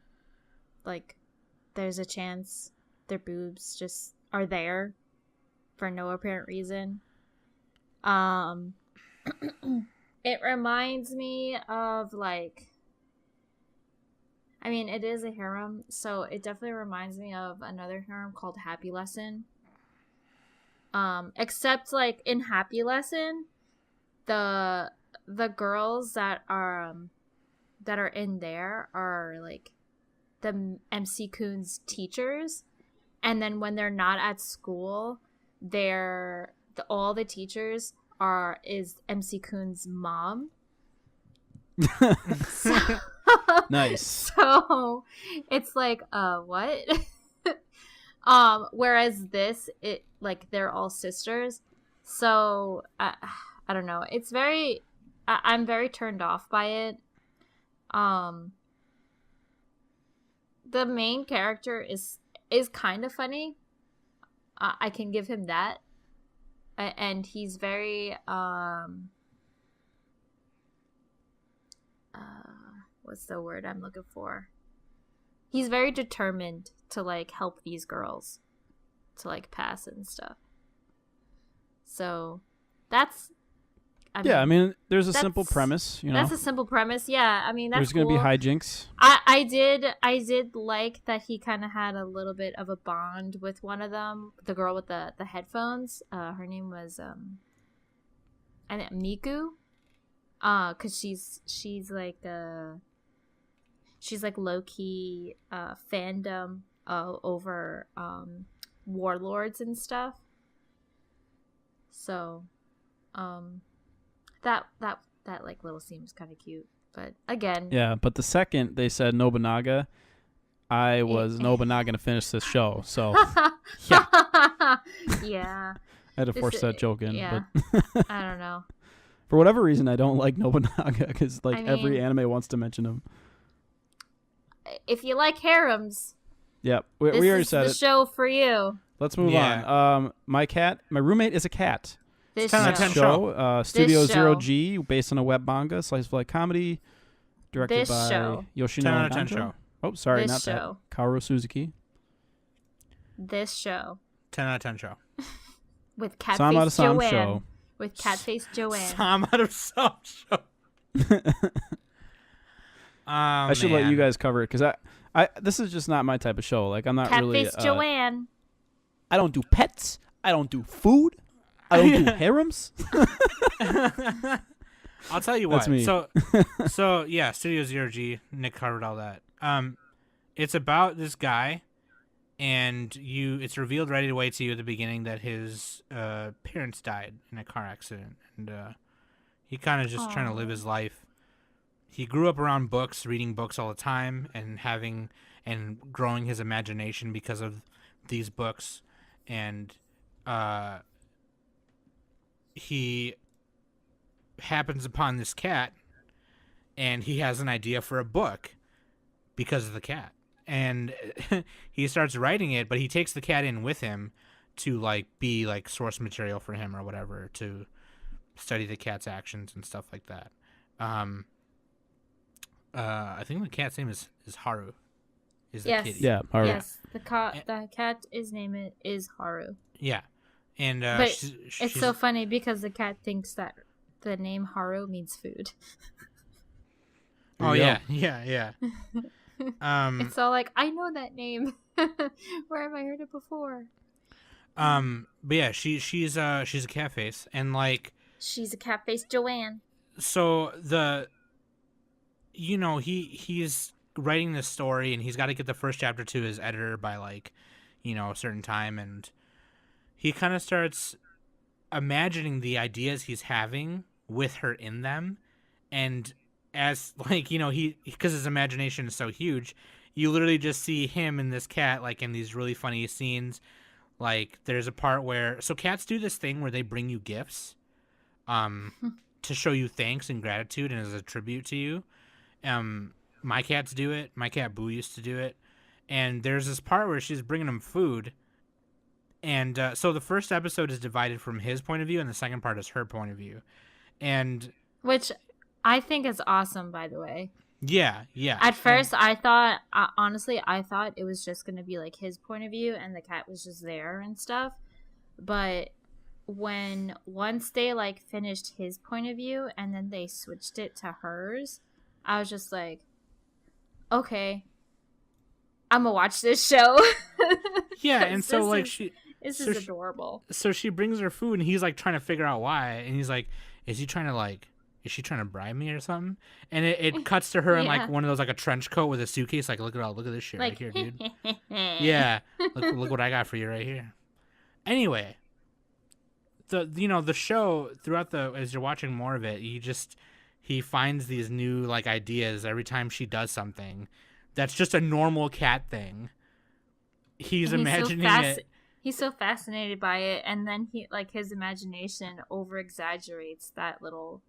like, there's a chance their boobs just are there for no apparent reason. It reminds me of like, I mean, it is a harem, so it definitely reminds me of another harem called Happy Lesson. Except like in Happy Lesson, the girls that are in there are like the MC Kun's teachers, and then when they're not at school, all the teachers is MC Kun's mom. So, Nice. So it's like what? Whereas this, it like they're all sisters. So I don't know. It's very I'm very turned off by it. The main character is kind of funny. I can give him that. And he's very what's the word I'm looking for? He's very determined to like help these girls to like pass and stuff. So that's I mean, there's a simple premise, you know. That's a simple premise. Yeah, I mean, that's there's gonna cool. be hijinks. I did like that he kind of had a little bit of a bond with one of them, the girl with the headphones. Her name was I think Miku. Cause she's like low key fandom over warlords and stuff. So, that like little scene was kind of cute. But again, yeah. But the second they said Nobunaga, I was Nobunaga to finish this show. So yeah, yeah. I had to force that joke in. Yeah, but I don't know. For whatever reason, I don't like Nobunaga because like I mean, every anime wants to mention him. If you like harems, yeah, we already said the show for you. Let's move on. My roommate is a cat. This 10 out of 10 show. Studio This Zero show. G, based on a web manga, slice of life comedy, directed This by show. 10 Yoshino out of 10 Nanjo. show. Oh, sorry, This not show. that. Kaoru Suzuki. This show 10 out of 10 show. with Sama Catface Sam Joanne. show. With Catface Joanne. Some out of some show. I should let you guys cover it because I this is just not my type of show. Like I'm not really. Catface Joanne. I don't do pets. I don't do food. I don't do harems. I'll tell you what. That's me. So yeah, Studio Zero G. Nick covered all that. It's about this guy, and it's revealed right away to you at the beginning that his parents died in a car accident, and he kind of just trying to live his life. He grew up around books, reading books all the time, and growing his imagination because of these books, and he happens upon this cat, and he has an idea for a book because of the cat, and he starts writing it, but he takes the cat in with him to like be like source material for him or whatever, to study the cat's actions and stuff like that. I think the cat's name is Haru. Is the kitty. Yeah, Haru. Yes, the cat is named is Haru. Yeah, and But she's it's so funny because the cat thinks that the name Haru means food. Oh There you yeah. It's all like, I know that name. Where have I heard it before? But yeah, she's a cat face, and like She's a cat face Joanne. so he's writing this story, and he's got to get the first chapter to his editor by like a certain time, and he kind of starts imagining the ideas he's having with her in them, and as like he because his imagination is so huge, you literally just see him and this cat like in these really funny scenes. Like there's a part where cats do this thing where they bring you gifts to show you thanks and gratitude and as a tribute to you. My cats do it. My cat Boo used to do it. And there's this part where she's bringing him food. And so the first episode is divided from his point of view, and the second part is her point of view. And Which I think is awesome, by the way. Yeah, yeah. At first, I thought, honestly, I thought it was just going to be like his point of view and the cat was just there and stuff. But once they like finished his point of view and then they switched it to hers, I was just like, okay, I'm going to watch this show. Yeah, and so like this is adorable. So she brings her food and he's like trying to figure out why, and he's like, is she trying to bribe me or something? And it cuts to her in like one of those like a trench coat with a suitcase, like look at this shit Like, right here, dude. Yeah, look what I got for you right here. Anyway, the show throughout as you're watching more of it, he finds these new like ideas every time she does something that's just a normal cat thing. He's imagining it. He's so fascinated by it, and then his imagination over exaggerates that little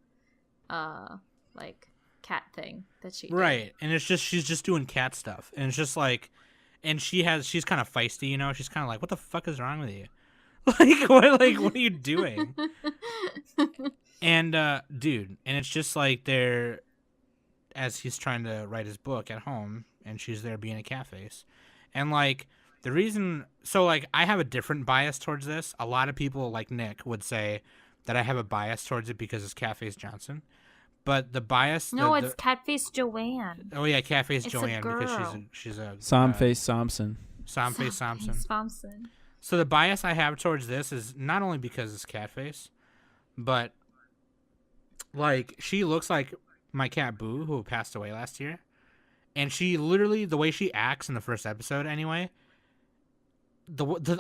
like cat thing that she did. Right. And it's just she's just doing cat stuff. And it's just like, and she's kind of feisty, you know? She's kind of like, what the fuck is wrong with you? What are you doing? And dude, and it's just like as he's trying to write his book at home, and she's there being a cat face. And like the reason, so like I have a different bias towards this. A lot of people like Nick would say that I have a bias towards it because it's Catface Johnson. But the bias, no, it's Catface Joanne. Oh yeah, Catface it's Joanne, because she's a Somface Samson. Somface Samson. Thompson. So the bias I have towards this is not only because it's Catface, but like she looks like my cat Boo, who passed away last year, and she literally, the way she acts in the first episode anyway,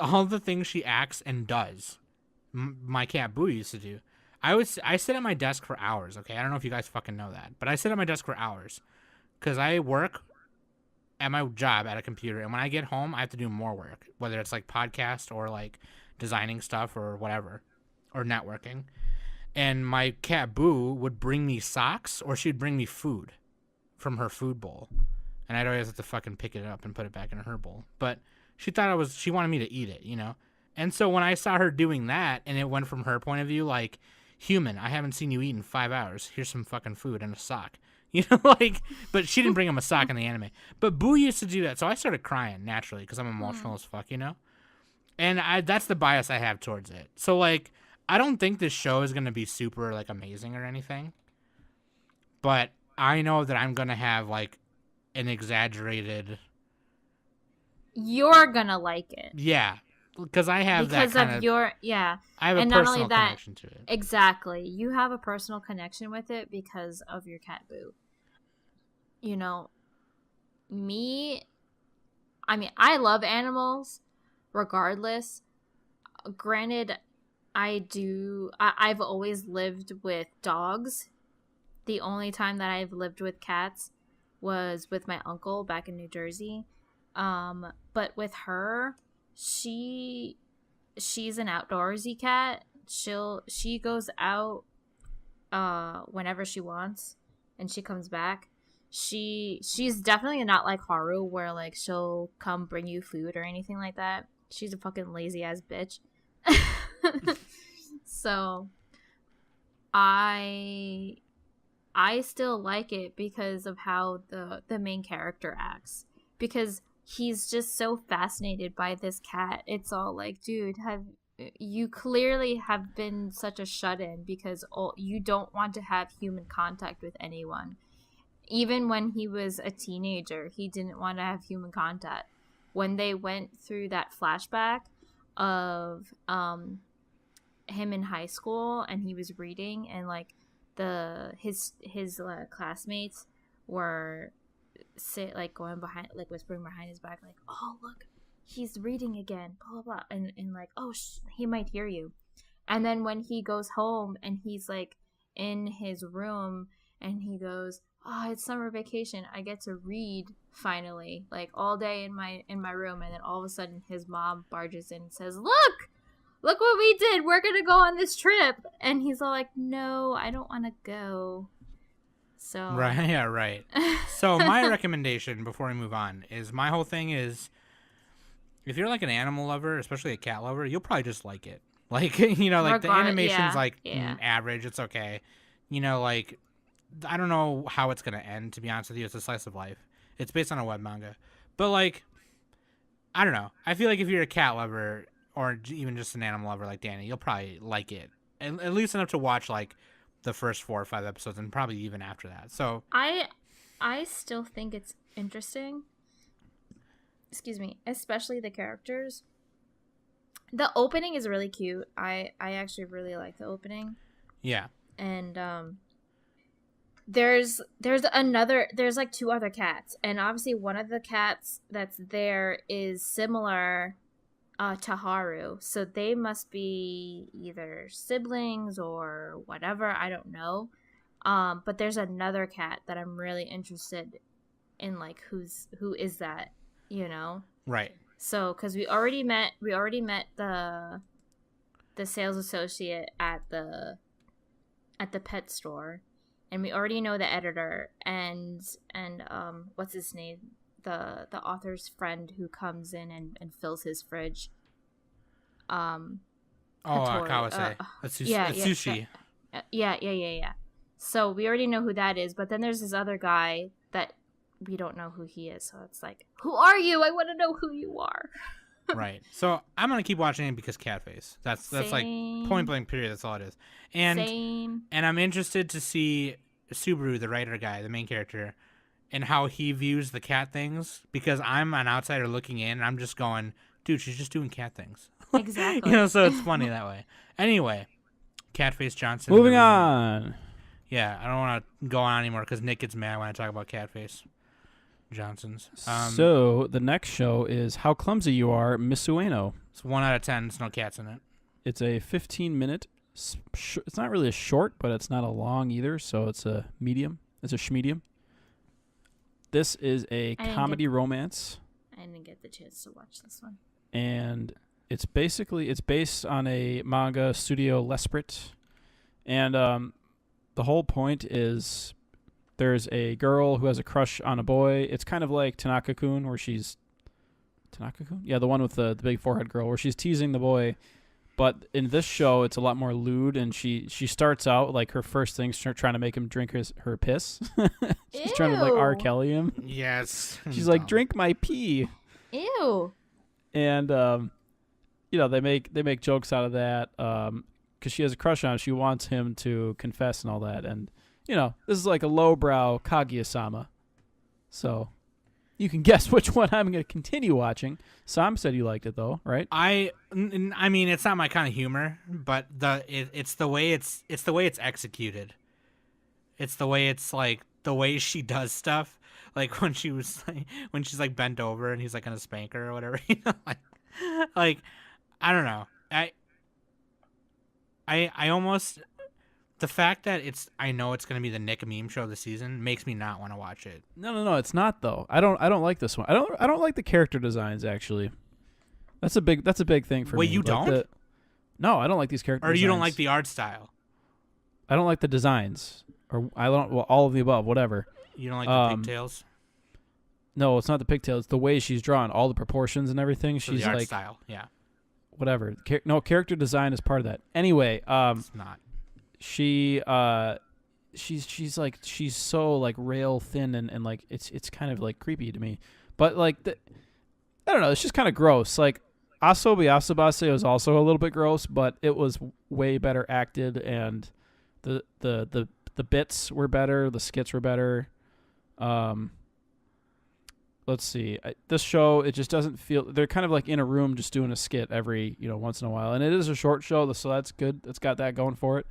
all the things she acts and does, my cat Boo used to do. I sit at my desk for hours, okay? I don't know if you guys fucking know that, but I sit at my desk for hours because I work at my job at a computer, and when I get home, I have to do more work, whether it's like podcast or like designing stuff or whatever, or networking. And my cat Boo would bring me socks, or she'd bring me food from her food bowl, and I'd always have to fucking pick it up and put it back in her bowl. But she thought she wanted me to eat it, you know? And so when I saw her doing that, and it went from her point of view, like, human, I haven't seen you eat in 5 hours. Here's some fucking food and a sock. You know, like, but she didn't bring him a sock in the anime. But Boo used to do that, so I started crying naturally because I'm emotional as fuck, you know? And that's the bias I have towards it. So, like, I don't think this show is going to be super, like, amazing or anything. But I know that I'm going to have, like, an exaggerated... You're going to like it. Yeah. Because I have because that kind of of your I have a and personal not only that, connection to it. Exactly. You have a personal connection with it because of your cat Boo. You know, I love animals regardless. Granted, I've always lived with dogs. The only time that I've lived with cats was with my uncle back in New Jersey. But with her, she's an outdoorsy cat. She goes out whenever she wants, and she comes back. She's definitely not like Haru, where like she'll come bring you food or anything like that. She's a fucking lazy ass bitch. So I still like it because of how the main character acts, because he's just so fascinated by this cat. It's all like, dude, you clearly have been such a shut-in because you don't want to have human contact with anyone. Even when he was a teenager, he didn't want to have human contact. When they went through that flashback of him in high school and he was reading, and like his classmates were going behind, like whispering behind his back, like, oh look, he's reading again, blah blah blah, and like, oh he might hear you. And then when he goes home and he's like in his room and he goes, oh, it's summer vacation, I get to read finally, like all day in my room. And then all of a sudden his mom barges in and says, look what we did, we're gonna go on this trip. And he's all like, no, I don't want to go. So Right, yeah, right. So my recommendation before we move on is, my whole thing is, if you're like an animal lover, especially a cat lover, you'll probably just like it. Like, you know, like the animation's average, it's okay. You know, like I don't know how it's gonna end. To be honest with you, it's a slice of life. It's based on a web manga, but like, I don't know. I feel like if you're a cat lover or even just an animal lover like Danny, you'll probably like it, at least enough to watch like the first 4 or 5 episodes, and probably even after that. So I still think it's interesting. Excuse me, especially the characters. The opening is really cute. I actually really like the opening. yeah. And there's like 2 other cats, and obviously one of the cats that's there is similar to Haru, so they must be either siblings or whatever, I don't know. But there's another cat that I'm really interested in, like who is that, you know? Right. So because we already met the sales associate at the pet store, and we already know the editor and what's his name, the author's friend who comes in and fills his fridge. Kawase. That's sushi. Yeah. So we already know who that is, but then there's this other guy that we don't know who he is. So it's like, who are you? I want to know who you are. Right. So I'm gonna keep watching it because cat face. That's like point blank period. That's all it is. And I'm interested to see Subaru, the writer guy, the main character, and how he views the cat things, because I'm an outsider looking in and I'm just going, dude, she's just doing cat things. Exactly. So it's funny that way. Anyway, Catface Johnson. Moving on. Yeah, I don't want to go on anymore because Nick gets mad when I talk about Catface Johnsons. So the next show is How Clumsy You Are, Miss Ueno. It's 1 out of 10. There's no cats in it. It's a 15-minute. It's not really a short, but it's not a long either, so it's a medium. It's a schmedium. This is a comedy romance. I didn't get the chance to watch this one. And it's based on a manga, Studio L'Esprit. And the whole point is there's a girl who has a crush on a boy. It's kind of like Tanaka-kun, where she's... Tanaka-kun? Yeah, the one with the big forehead girl, where she's teasing the boy. But in this show, it's a lot more lewd, and she starts out, like, her first thing's trying to make him drink her piss. She's trying to, like, R. Kelly him. Yes. She's like, drink my pee. Ew. And, they make jokes out of that, because she has a crush on him. She wants him to confess and all that. And, this is like a lowbrow Kaguya Sama. So... you can guess which one I'm going to continue watching. Sam said you liked it, though, right? I mean, it's not my kind of humor, but it's the way it's executed. It's the way it's like the way she does stuff, like when she's like bent over and he's like gonna spank her or whatever. Like I don't know. I almost. The fact that I know it's going to be the Nick meme show of the season makes me not want to watch it. No, it's not though. I don't like this one. I don't like the character designs actually. That's a big thing for me. Wait, you don't? No, I don't like these character designs. Or you don't like the art style? I don't like the designs. Or all of the above, whatever. You don't like the pigtails? No, it's not the pigtails. It's the way she's drawn, all the proportions and everything. So she's the art like style, yeah. Whatever. No, character design is part of that. Anyway, it's not. She's so like rail thin and like it's kind of like creepy to me, but like I don't know, it's just kind of gross. Like Asobi Asabase was also a little bit gross, but it was way better acted, and the bits were better, the skits were better. Let's see, this show, it just doesn't feel, they're kind of like in a room just doing a skit every once in a while, and it is a short show, so that's good. It's got that going for it.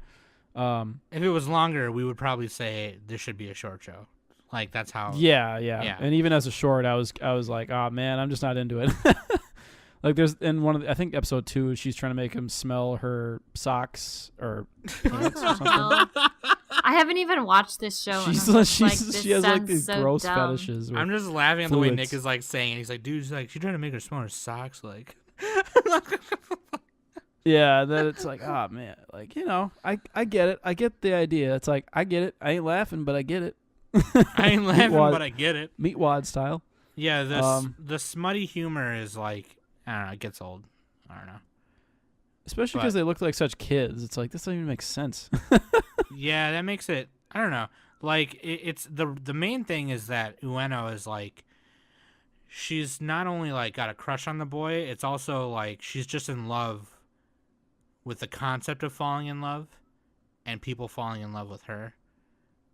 If it was longer, we would probably say this should be a short show. Like that's how. Yeah. And even as a short, I was like, oh man, I'm just not into it. Like there's in one of I think episode 2, she's trying to make him smell her socks or pants or something. I haven't even watched this show. She has like these so gross dumb. fetishes. I'm just laughing at the way Nick is like saying it. He's like, dude, she's trying to make her smell her socks, like. Yeah, then it's like, oh man, like I get it. I get the idea. It's like I get it. I ain't laughing, but I get it. I ain't laughing, but I get it. Meatwad style. Yeah, the smutty humor is like, I don't know, it gets old. I don't know. Especially because they look like such kids. It's like, this doesn't even make sense. Yeah, that makes it, I don't know. Like it's the main thing is that Ueno is like, she's not only like got a crush on the boy, it's also like she's just in love with the concept of falling in love and people falling in love with her.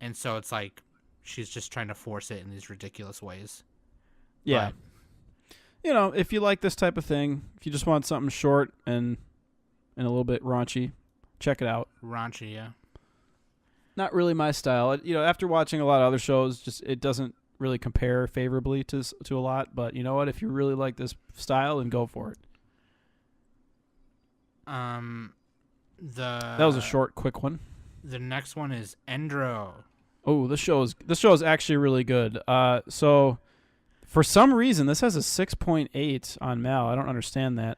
And so it's like she's just trying to force it in these ridiculous ways. Yeah. But, if you like this type of thing, if you just want something short and a little bit raunchy, check it out. Raunchy, yeah. Not really my style. After watching a lot of other shows, just it doesn't really compare favorably to a lot. But you know what? If you really like this style, then go for it. That was a short, quick one. The next one is Endro. Oh, this show is actually really good. So for some reason, this has a 6.8 on Mal. I don't understand that.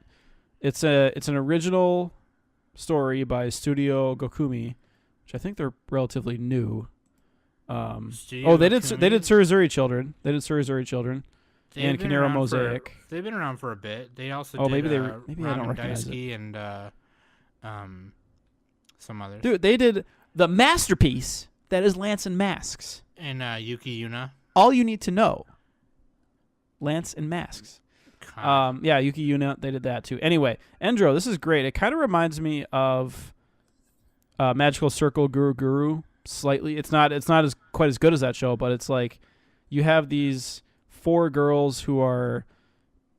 It's an original story by Studio Gokumi, which I think they're relatively new. They did Surizuri Children. They did Surizuri Children and Kinero Mosaic. They've been around for a bit. They also did maybe I don't Ramen recognize Daisuke it. And some others. Dude, they did the masterpiece that is Lance and Masks. And Yuki Yuna. All you need to know. Lance and Masks. Yuki Yuna, they did that too. Anyway, Endro, this is great. It kind of reminds me of Magical Circle Guru Guru slightly. It's not quite as good as that show, but it's like you have these 4 girls who are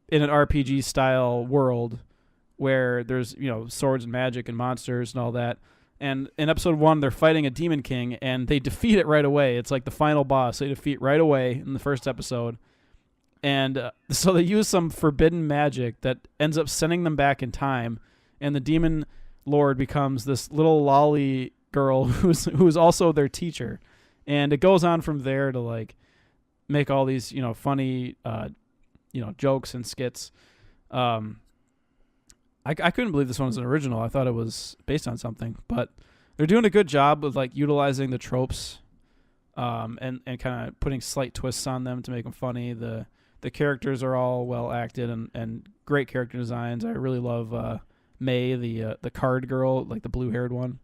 in an RPG style world where there's swords and magic and monsters and all that. And in episode 1, they're fighting a demon king and they defeat it right away. It's like the final boss. They defeat right away in the first episode. And so they use some forbidden magic that ends up sending them back in time. And the demon lord becomes this little lolly girl who's also their teacher. And it goes on from there to like make all these, funny, jokes and skits. I couldn't believe this one was an original. I thought it was based on something, but they're doing a good job with like utilizing the tropes, and kind of putting slight twists on them to make them funny. The characters are all well acted and great character designs. I really love May, the card girl, like the blue haired one.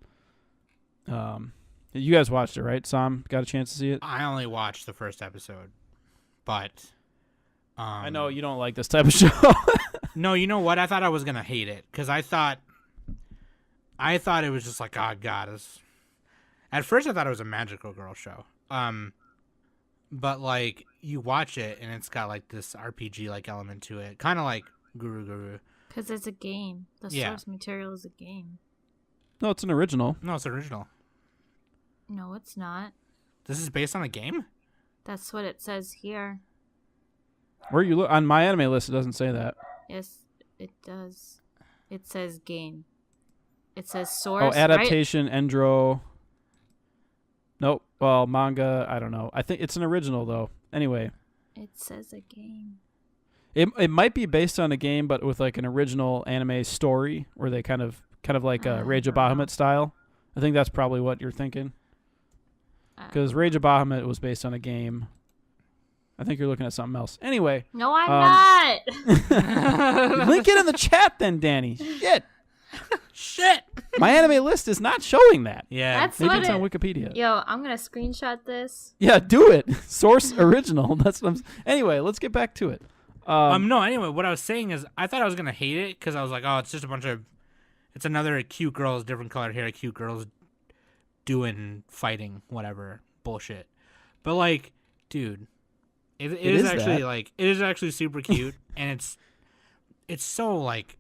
You guys watched it, right? Sam, got a chance to see it? I only watched the first episode, but I know you don't like this type of show. No, you know what? I thought I was gonna hate it because I thought it was just like, oh god. At first, I thought it was a magical girl show. But like you watch it and it's got like this RPG like element to it, kind of like Guru Guru. Because it's a game. The source material is a game. No, it's an original. No, it's original. No, it's not. This is based on a game? That's what it says here. Where you look on my anime list, it doesn't say that. Yes, it does. It says game. It says source. Oh, adaptation, right? Endro. Nope. Well, manga, I don't know. I think it's an original though. Anyway. It says a game. It might be based on a game, but with like an original anime story, where they kind of like Rage of Bahamut style. I think that's probably what you're thinking. Because Rage of Bahamut was based on a game. I think you're looking at something else. Anyway. No, I'm not. Link it in the chat then, Danny. Shit. My anime list is not showing that. Yeah. That's maybe what it's on Wikipedia. Yo, I'm going to screenshot this. Yeah, do it. Source original. That's what I'm. Anyway, let's get back to it. No, anyway, what I was saying is I thought I was going to hate it because I was like, oh, it's just it's another cute girls, different colored hair, cute girls doing fighting, whatever, bullshit. But like, dude, it is actually that. Like, it is actually super cute and it's so like,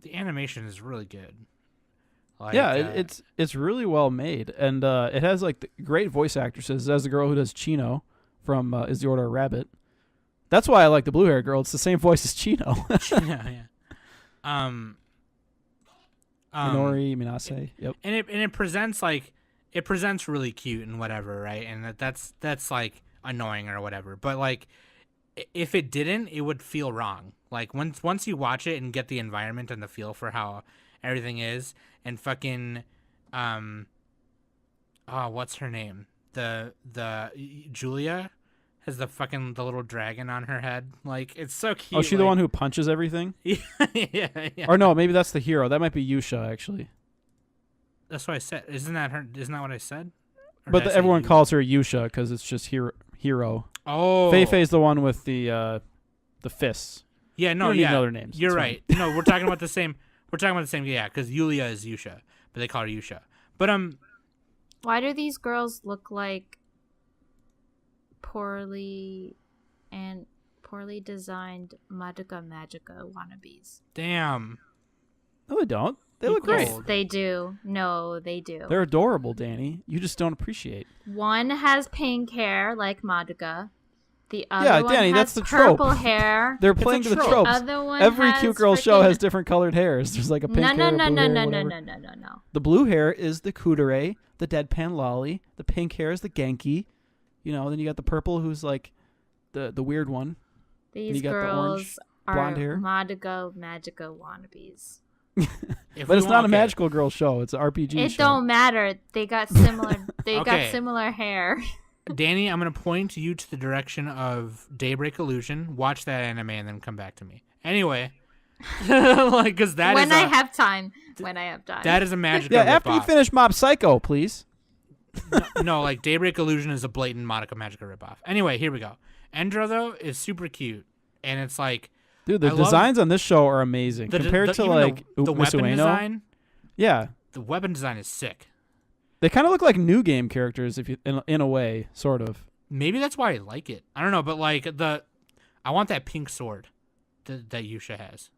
the animation is really good. Like, it's really well made, and it has like great voice actresses. It has the girl who does Chino from Is the Order a Rabbit. That's why I like the blue hair girl. It's the same voice as Chino. Yeah. Minori Minase. Yep. And it presents really cute and whatever, right? And that's like annoying or whatever. But like, if it didn't, it would feel wrong. Like once you watch it and get the environment and the feel for how everything is, and fucking what's her name? The Julia has the little dragon on her head. Like, it's so cute. Oh, she the one who punches everything? yeah. Or no, maybe that's the hero. That might be Yusha, actually. That's what I said. Isn't that what I said? Or But did I say everyone Yu? calls her Yusha because it's just hero. Oh. Fei Fei's the one with the fists. Yeah, no, you don't need yeah. to know their names. You're It's right. No, we're talking about the same. We're talking about the same. Yeah, because Yulia is Yusha, but they call her Yusha. But Why do these girls look like poorly designed Madoka Magica wannabes? damn. No, they don't. They You look great. cold. They do. No, they do. They're adorable, Danny. You just don't appreciate. One has pink hair like Madoka. The other Yeah, one Danny, has that's the trope. purple hair. They're It's playing a to the trope. tropes. Other one Every has cute girl show freaking- has different colored hairs. There's like a pink no, hair, no, a no, blue no, hair, no, no, whatever. no, no, no, no. The blue hair is the kudere, the deadpan lolly. The pink hair is the genki. You know, then you got the purple, who's like the weird one. These you got the orange girls are blonde hair. Madoka Magica wannabes. But it's not a magical girl show. It's an RPG It show. don't matter. They got similar. They Okay. got similar hair. Danny, I'm gonna point you to the direction of Daybreak Illusion. Watch that anime and then come back to me. Anyway, like, because that when is I a, have time. When I have time. that is a magical. Yeah, after you ripoff. finish Mob Psycho, please. No, like Daybreak Illusion is a blatant Madoka Magica ripoff. Anyway, here we go. Endro though is super cute, and it's like Dude, the I love designs on this show are amazing compared to even like the Miss weapon Ueno. design. Yeah, The weapon design is sick. they kind of look like new game characters, if you in a way, sort of. Maybe that's why I like it. I don't know, but like I want that pink sword that Yusha has.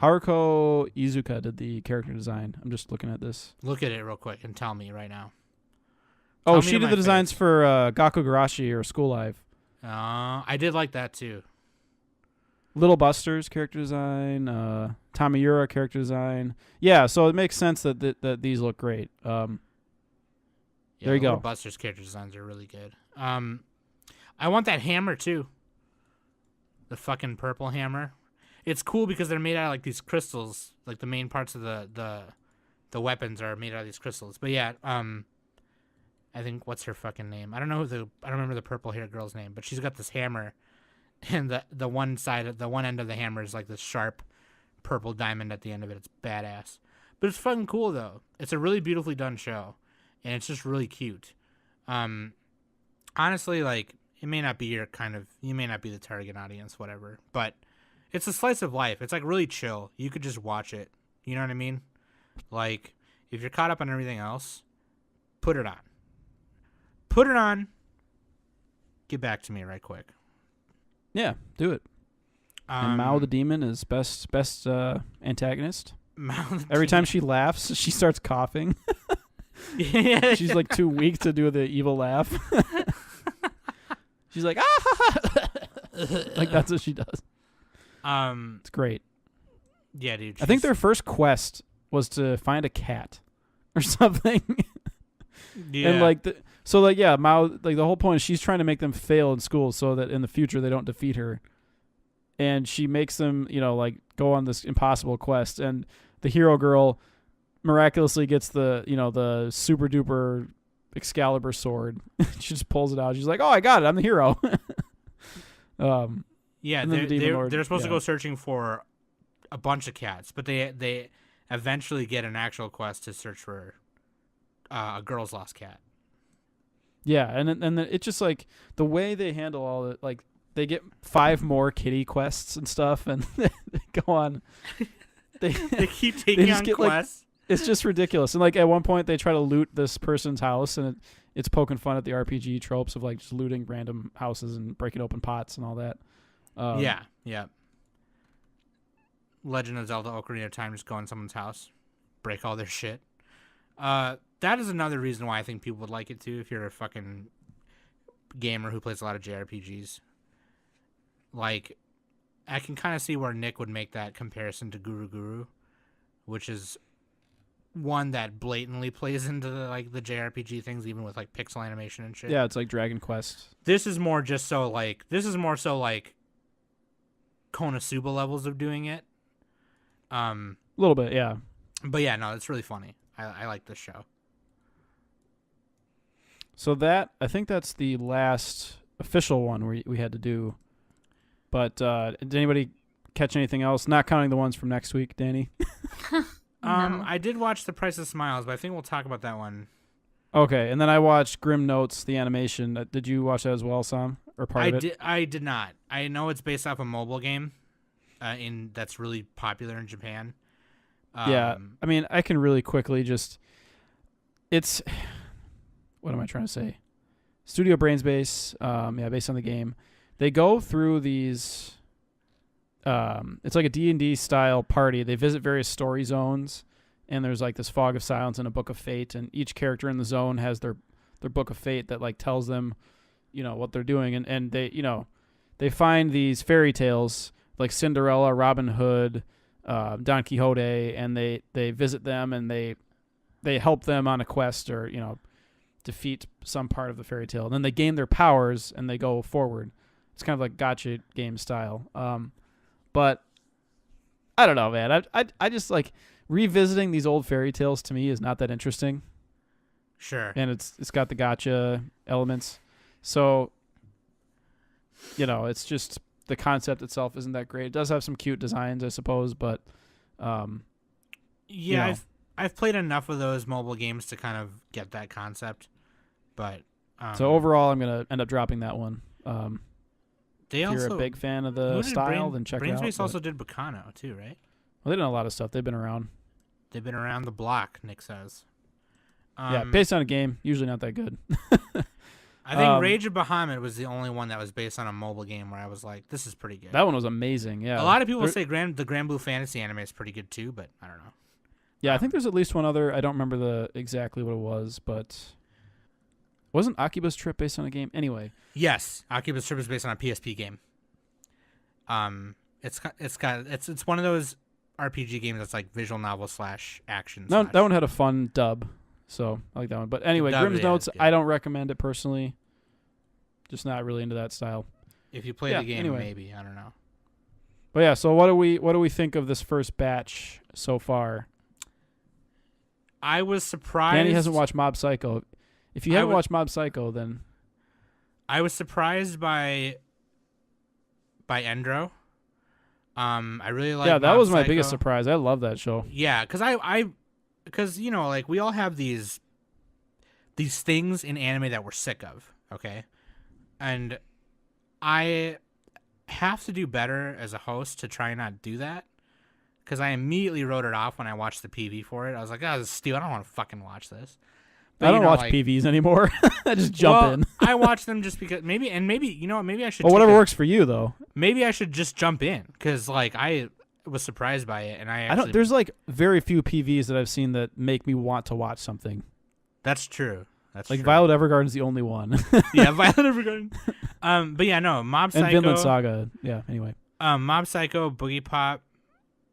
Haruko Izuka did the character design. I'm just looking at this. Look at it real quick and tell me right now. Oh, Tell me she to did my the designs face. for Gakugarashi or School Live. I did like that too. Little Buster's character design, Tamayura character design. Yeah, so it makes sense that these look great. Yeah, There you go. Little Buster's character designs are really good. I want that hammer too. The fucking purple hammer. It's cool because they're made out of like these crystals. Like the main parts of the weapons are made out of these crystals. But yeah, I think what's her fucking name? I don't remember the purple hair girl's name, but she's got this hammer, and the one end of the hammer is like this sharp purple diamond at the end of it. It's badass. But it's fucking cool though. It's a really beautifully done show, and it's just really cute. Honestly, like it may not be you may not be the target audience, whatever, but it's a slice of life. It's like really chill. You could just watch it. You know what I mean? Like if you're caught up on everything else, put it on. Put it on. Get back to me right quick. Yeah, do it. And Mao the Demon is best antagonist. Every time she laughs, she starts coughing. yeah, She's like too weak to do the evil laugh. She's like, ah, like that's what she does. It's great. Yeah, dude. I think their first quest was to find a cat or something. yeah. And Mao, like the whole point is she's trying to make them fail in school so that in the future they don't defeat her. And she makes them, like go on this impossible quest. And the hero girl miraculously gets the super duper Excalibur sword. She just pulls it out. She's like, "Oh, I got it. I'm the hero." Yeah, and then the Demon Lord, they're supposed to yeah. go searching for a bunch of cats, but they eventually get an actual quest to search for a girl's lost cat. Yeah, and then it's just like the way they handle all it, like they get 5 more kitty quests and stuff, and they go on. They keep taking just on get, quests. It's just ridiculous. And like at one point they try to loot this person's house, and it's poking fun at the RPG tropes of like just looting random houses and breaking open pots and all that. Yeah. Legend of Zelda: Ocarina of Time, just go in someone's house, break all their shit. That is another reason why I think people would like it too. If you're a fucking gamer who plays a lot of JRPGs, like I can kind of see where Nick would make that comparison to Guru Guru, which is one that blatantly plays into the JRPG things, even with like pixel animation and shit. Yeah, it's like Dragon Quest. This is more so like Konosuba levels of doing it. A little bit, yeah. But yeah, no, it's really funny. I like this show. So I think that's the last official one we had to do. But did anybody catch anything else? Not counting the ones from next week, Danny. No. I did watch The Price of Smiles, but I think we'll talk about that one Okay, and then I watched Grim Notes, the animation. Did you watch that as well, Sam, or part of it? I did not. I know it's based off a mobile game, that's really popular in Japan. Yeah, I mean, I can really quickly just. It's. What am I trying to say? Studio Brains base, based on the game. They go through these. It's like a D&D style party. They visit various story zones, and there's like this fog of silence and a book of fate, and each character in the zone has their book of fate that like tells them, what they're doing, and they they find these fairy tales like Cinderella, Robin Hood, Don Quixote, and they visit them and they help them on a quest or defeat some part of the fairy tale. And then they gain their powers and they go forward. It's kind of like gacha game style. But I don't know, man. I just like revisiting these old fairy tales to me is not that interesting. Sure. And it's got the gacha elements. So, it's just the concept itself isn't that great. It does have some cute designs, I suppose, but yeah, I've played enough of those mobile games to kind of get that concept. But so overall, I'm gonna end up dropping that one. If you're a big fan of the style, then check it out. Brainspace also did Bacano too, right? Well, they've done a lot of stuff. They've been around. They've been around the block, Nick says. Yeah, based on a game, usually not that good. I think Rage of Bahamut was the only one that was based on a mobile game where I was like, this is pretty good. That one was amazing, yeah. A lot of people say the Grand Blue Fantasy anime is pretty good too, but I don't know. Yeah, I think there's at least one other. I don't remember exactly what it was, but wasn't Akiba's Trip based on a game? Anyway. Yes, Akiba's Trip is based on a PSP game. It's one of those RPG games that's like visual novel / action. No, that one had a fun dub, so I like that one. But anyway, Grimm's Notes, I don't recommend it personally. Just not really into that style. If you play the game, maybe, I don't know. But yeah, so what do we think of this first batch so far? I was surprised. Danny hasn't watched Mob Psycho. If you haven't watched Mob Psycho, then I was surprised by Endro. I really like. Yeah, that Mob was my Psycho. biggest surprise. I love that show. Yeah, because like we all have these things in anime that we're sick of. Okay, and I have to do better as a host to try and not do that. Because I immediately wrote it off when I watched the PV for it. I was like, this is stupid. I don't want to fucking watch this. But, I don't watch PVs anymore. I just jump in. I watch them just because maybe you know what? Maybe I should. Well, whatever works for you, though. Maybe I should just jump in because like I was surprised by it, and I don't. There's like very few PVs that I've seen that make me want to watch something. That's true. That's like true. Violet Evergarden's the only one. Yeah, Violet Evergarden. But yeah, no, Mob Psycho and Vinland Saga. Yeah. Anyway. Mob Psycho, Boogiepop.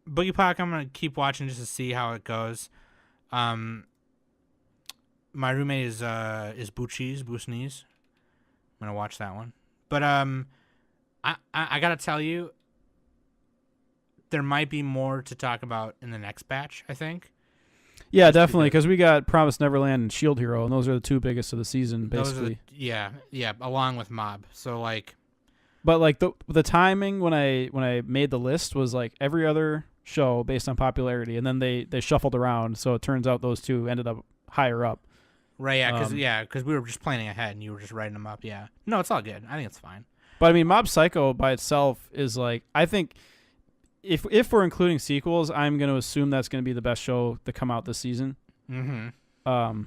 Boogiepop, I'm gonna keep watching just to see how it goes. My roommate is Buchnese. I'm gonna watch that one. But I gotta tell you, there might be more to talk about in the next batch, I think. Yeah, definitely, because we got Promised Neverland and Shield Hero, and those are the two biggest of the season, basically. Yeah, along with Mob. So like, but like the timing when I made the list was like every other show based on popularity, and then they shuffled around, so it turns out those two ended up higher up. Right, because we were just planning ahead, and you were just writing them up. Yeah, no, it's all good. I think it's fine. But I mean, Mob Psycho by itself is like, I think if we're including sequels, I'm going to assume that's going to be the best show to come out this season. Mm-hmm.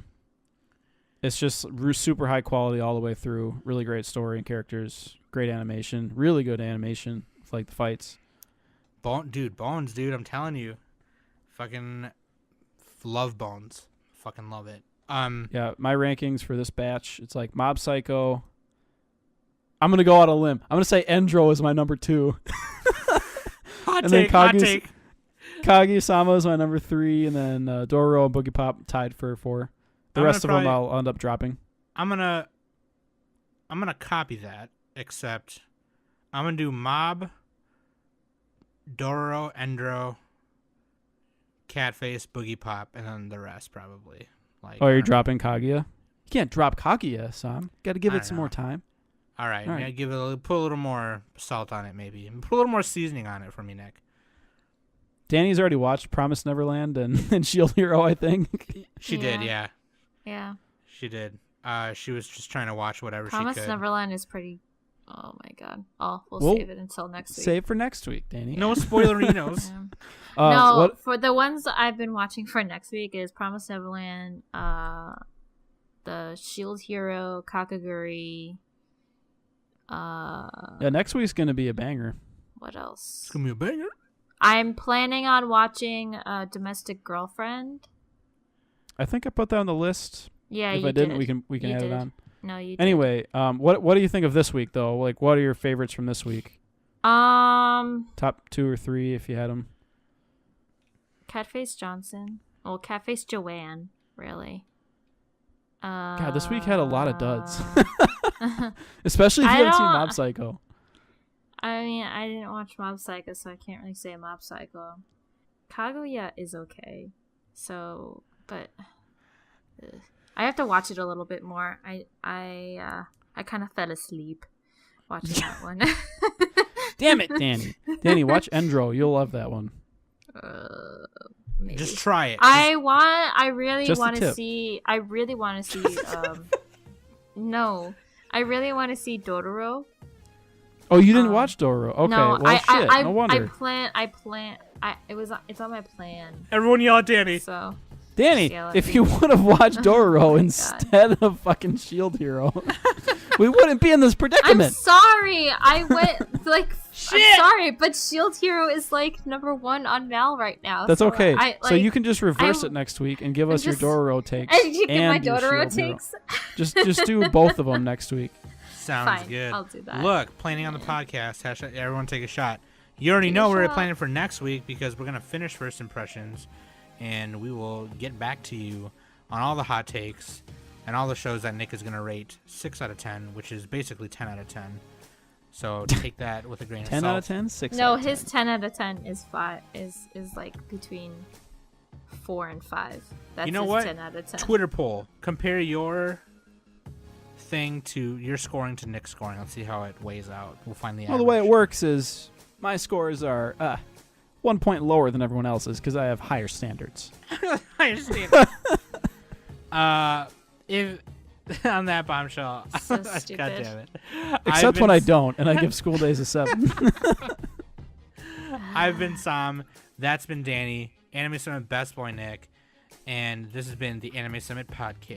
It's just super high quality all the way through. Really great story and characters, great animation, really good animation, like the fights. Bones, dude, I'm telling you, fucking love Bones, fucking love it. Yeah, my rankings for this batch, it's like Mob Psycho. I'm gonna go out on a limb. I'm gonna say Endro is my number 2. Hot take. Kaguya Sama is my number 3, and then Dororo and Boogiepop tied for 4. The rest of them I'll end up dropping. I'm gonna copy that, except I'm gonna do Mob, Dororo, Endro, Catface, Boogiepop, and then the rest probably. Like, you're dropping Kaguya? You can't drop Kaguya, Sam. Got to give it some more time. All right. Yeah, put a little more salt on it, maybe. Put a little more seasoning on it for me, Nick. Danny's already watched Promised Neverland and Shield Hero, I think. She did, yeah. Yeah. She did. She was just trying to watch whatever Promise she could. Neverland is pretty. Oh my god. Oh, we'll Well, save it until next week. Save for next week, Danny. No spoilerinos. Yeah. No, What? for the ones that I've been watching for next week is Promise Neverland, the Shield Hero, Kakaguri. Yeah, next week's gonna be a banger. What else? It's gonna be a banger. I'm planning on watching Domestic Girlfriend. I think I put that on the list. Yeah, if you I didn't, did. we can You add did. it on. No, you did. Anyway, what do you think of this week though? Like, what are your favorites from this week? Top 2 or 3 if you had them. Catface Johnson. Well, Catface Joanne, really. God, this week had a lot of duds. Especially if you haven't seen Mob Psycho. I mean, I didn't watch Mob Psycho, so I can't really say Mob Psycho. Kaguya is okay. So, but I have to watch it a little bit more. I kind of fell asleep watching that one. Damn it, Danny. Danny, watch Endro. You'll love that one. Maybe. Just try it. I really Just a want to tip. see. I really want to see. No, I really want to see Dororo. Oh, you didn't watch Dororo? Okay, No, well, shit. No wonder. It's on my plan. Everyone yell at Danny. So, Danny, Yeah, if you would have watched Dororo instead of fucking Shield Hero, we wouldn't be in this I'm predicament. sorry. I went like. Shit! I'm sorry, but Shield Hero is like #1 on Mal right now. That's so okay. So like, you can just reverse it next week and give us just- your Dororo takes. And you get my and your Dororo Shield Hero. takes. Just do both of them next week. Sounds Fine, good. I'll do that. Look, planning on the podcast. Hashtag everyone take a shot. You already Take know a what we're shot. planning for next week because we're gonna finish first impressions, and we will get back to you on all the hot takes and all the shows that Nick is gonna rate 6 out of 10, which is basically 10 out of 10. So take that with a grain of 10 salt. out of 10? 6 No, out of 10. his 10 out of 10 is like between 4 and 5. That's You know his what? 10 out of 10. Twitter poll. Compare your thing to your scoring to Nick's scoring. Let's see how it weighs out. We'll find the Well, the way it average. works is my scores are 1 point lower than everyone else's because I have higher standards. I understand. If on that bombshell, So God stupid. damn it. Except when I don't, and I give school days a 7. I've been Sam. That's been Danny. Anime Summit Best Boy Nick, and this has been the Anime Summit podcast.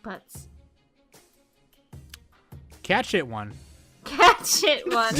Butts. Catch it one. Catch it one.